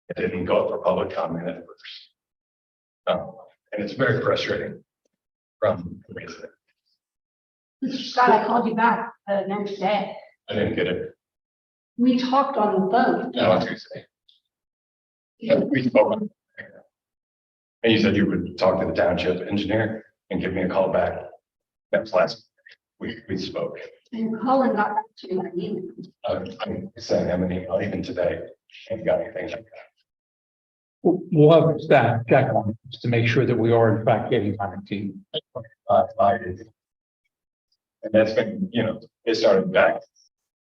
It didn't go up for public comment at first. And it's very frustrating from the resident. Scott, I called you back the next day. I didn't get it. We talked on the phone. No, on Tuesday. We spoke on it. And you said you would talk to the township engineer and give me a call back. That was last week we spoke. And Colin got back to my email. I'm sending him an email even today. Ain't got anything like that. We'll have staff check on it just to make sure that we are in fact getting connectivity. And that's been, you know, it started back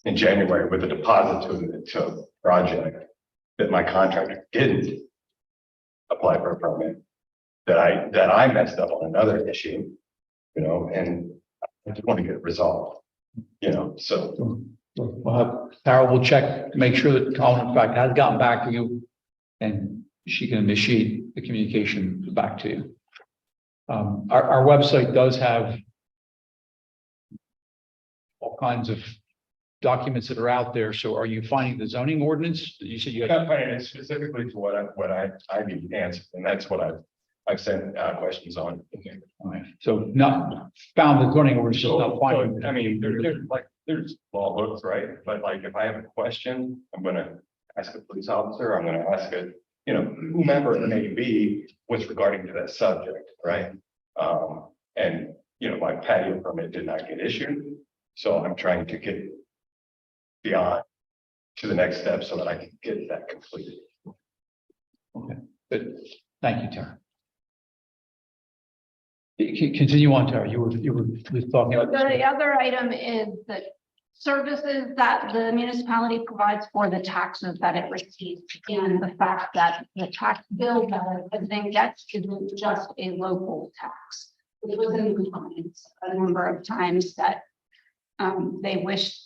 in January with a deposit to a project that my contractor didn't apply for a permit, that I messed up on another issue, you know, and I just want to get it resolved, you know, so. We'll have Carol will check to make sure that Colin in fact has gotten back to you and she can initiate the communication back to you. Our website does have all kinds of documents that are out there. So are you finding the zoning ordinance? You said you I'm not finding it specifically to what I need answered, and that's what I've sent questions on. all right. So not found the zoning ordinance, just not finding. I mean, there's law books, right? But like, if I have a question, I'm gonna ask a police officer, I'm gonna ask a, whomever it may be with regarding to that subject, right? And, my patio permit did not get issued, so I'm trying to get beyond to the next step so that I can get that completed. Okay, good. Thank you, Tara. Continue on, Tara. You were talking about. The other item is the services that the municipality provides for the taxes that it receives. And the fact that the tax bill that a resident gets isn't just a local tax. It was in compliance a number of times that they wish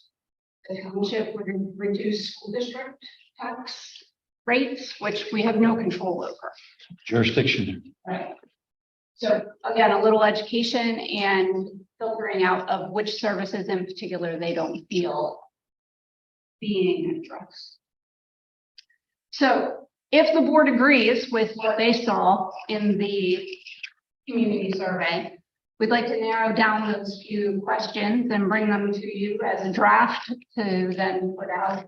the township would reduce school district tax rates, which we have no control over. Jurisdiction. Right. So again, a little education and filtering out of which services in particular they don't feel being addressed. So if the board agrees with what they saw in the community survey, we'd like to narrow down those few questions and bring them to you as a draft to then put out,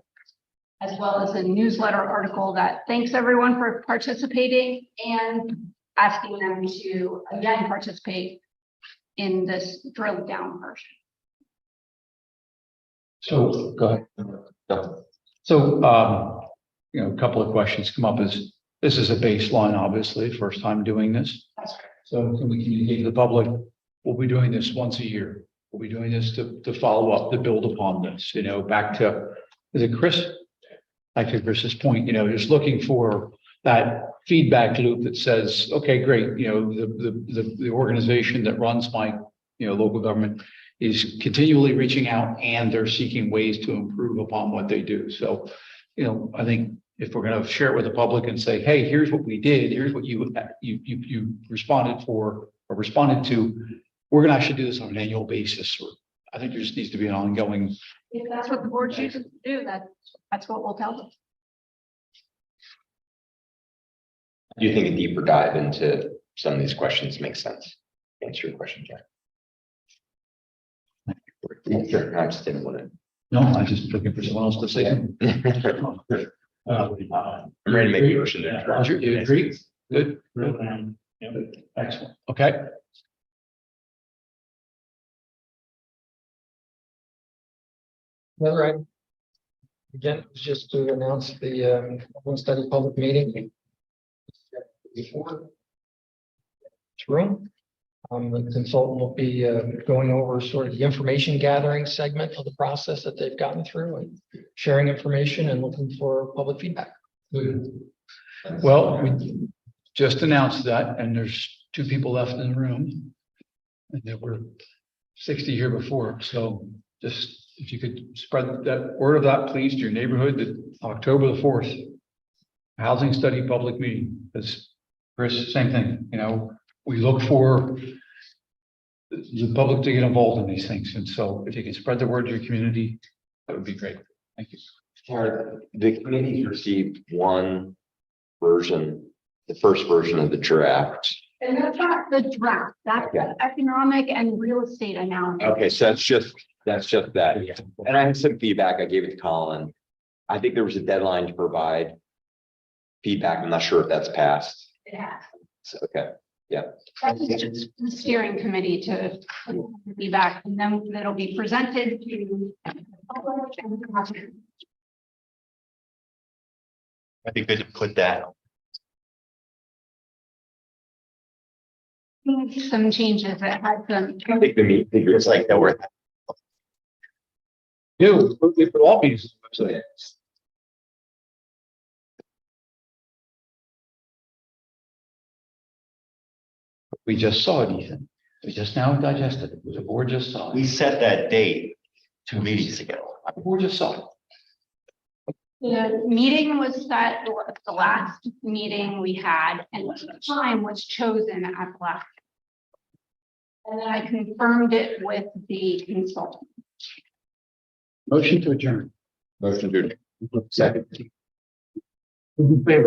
as well as a newsletter article that thanks everyone for participating and asking them to again participate in this drilled down version. So go ahead. So, a couple of questions come up as this is a baseline, obviously, first time doing this. So can we communicate to the public? We'll be doing this once a year. We'll be doing this to follow up, to build upon this, back to, is it Chris? Back to Chris's point, just looking for that feedback loop that says, okay, great, the organization that runs my, local government is continually reaching out and they're seeking ways to improve upon what they do. So, I think if we're going to share it with the public and say, hey, here's what we did, here's what you responded for or responded to, we're going to actually do this on an annual basis. Or I think there just needs to be an ongoing. If that's what the board chooses to do, that's what we'll tell them. Do you think a deeper dive into some of these questions makes sense? Answer your question, Jack. Sure, I just didn't want to. No, I'm just looking for someone else to say. I'm ready to make a motion there. Roger, you agree? Good. Excellent. Okay. Another item. Again, it was just to announce the one study public meeting. Before. It's room. The consultant will be going over sort of the information gathering segment of the process that they've gotten through and sharing information and looking for public feedback. Well, we just announced that, and there's 2 people left in the room. And there were 60 here before. So just if you could spread that word of that, please, to your neighborhood, that October the 4th, housing study public meeting. That's Chris, same thing, we look for the public to get involved in these things. And so if you can spread the word to your community, that would be great. Thank you. Tara, the committee received one version, the first version of the draft. And that's not the draft, that's the economic and real estate analysis. Okay, so that's just that. And I had some feedback. I gave it to Colin. I think there was a deadline to provide feedback. I'm not sure if that's passed. It has. So, okay, yeah. That's just the steering committee to be back, and then it'll be presented to. I think they put that. Some changes that had some. I think the meat figures like that were. We put all meetings on the website. We just saw it, Ethan. We just now digested it. The board just saw We it. set that date 2 meetings ago. The board just saw it. The meeting was set, the last meeting we had, and the time was chosen at the last. And then I confirmed it with the consultant. Motion to adjourn. Motion to. Second. Who's in favor?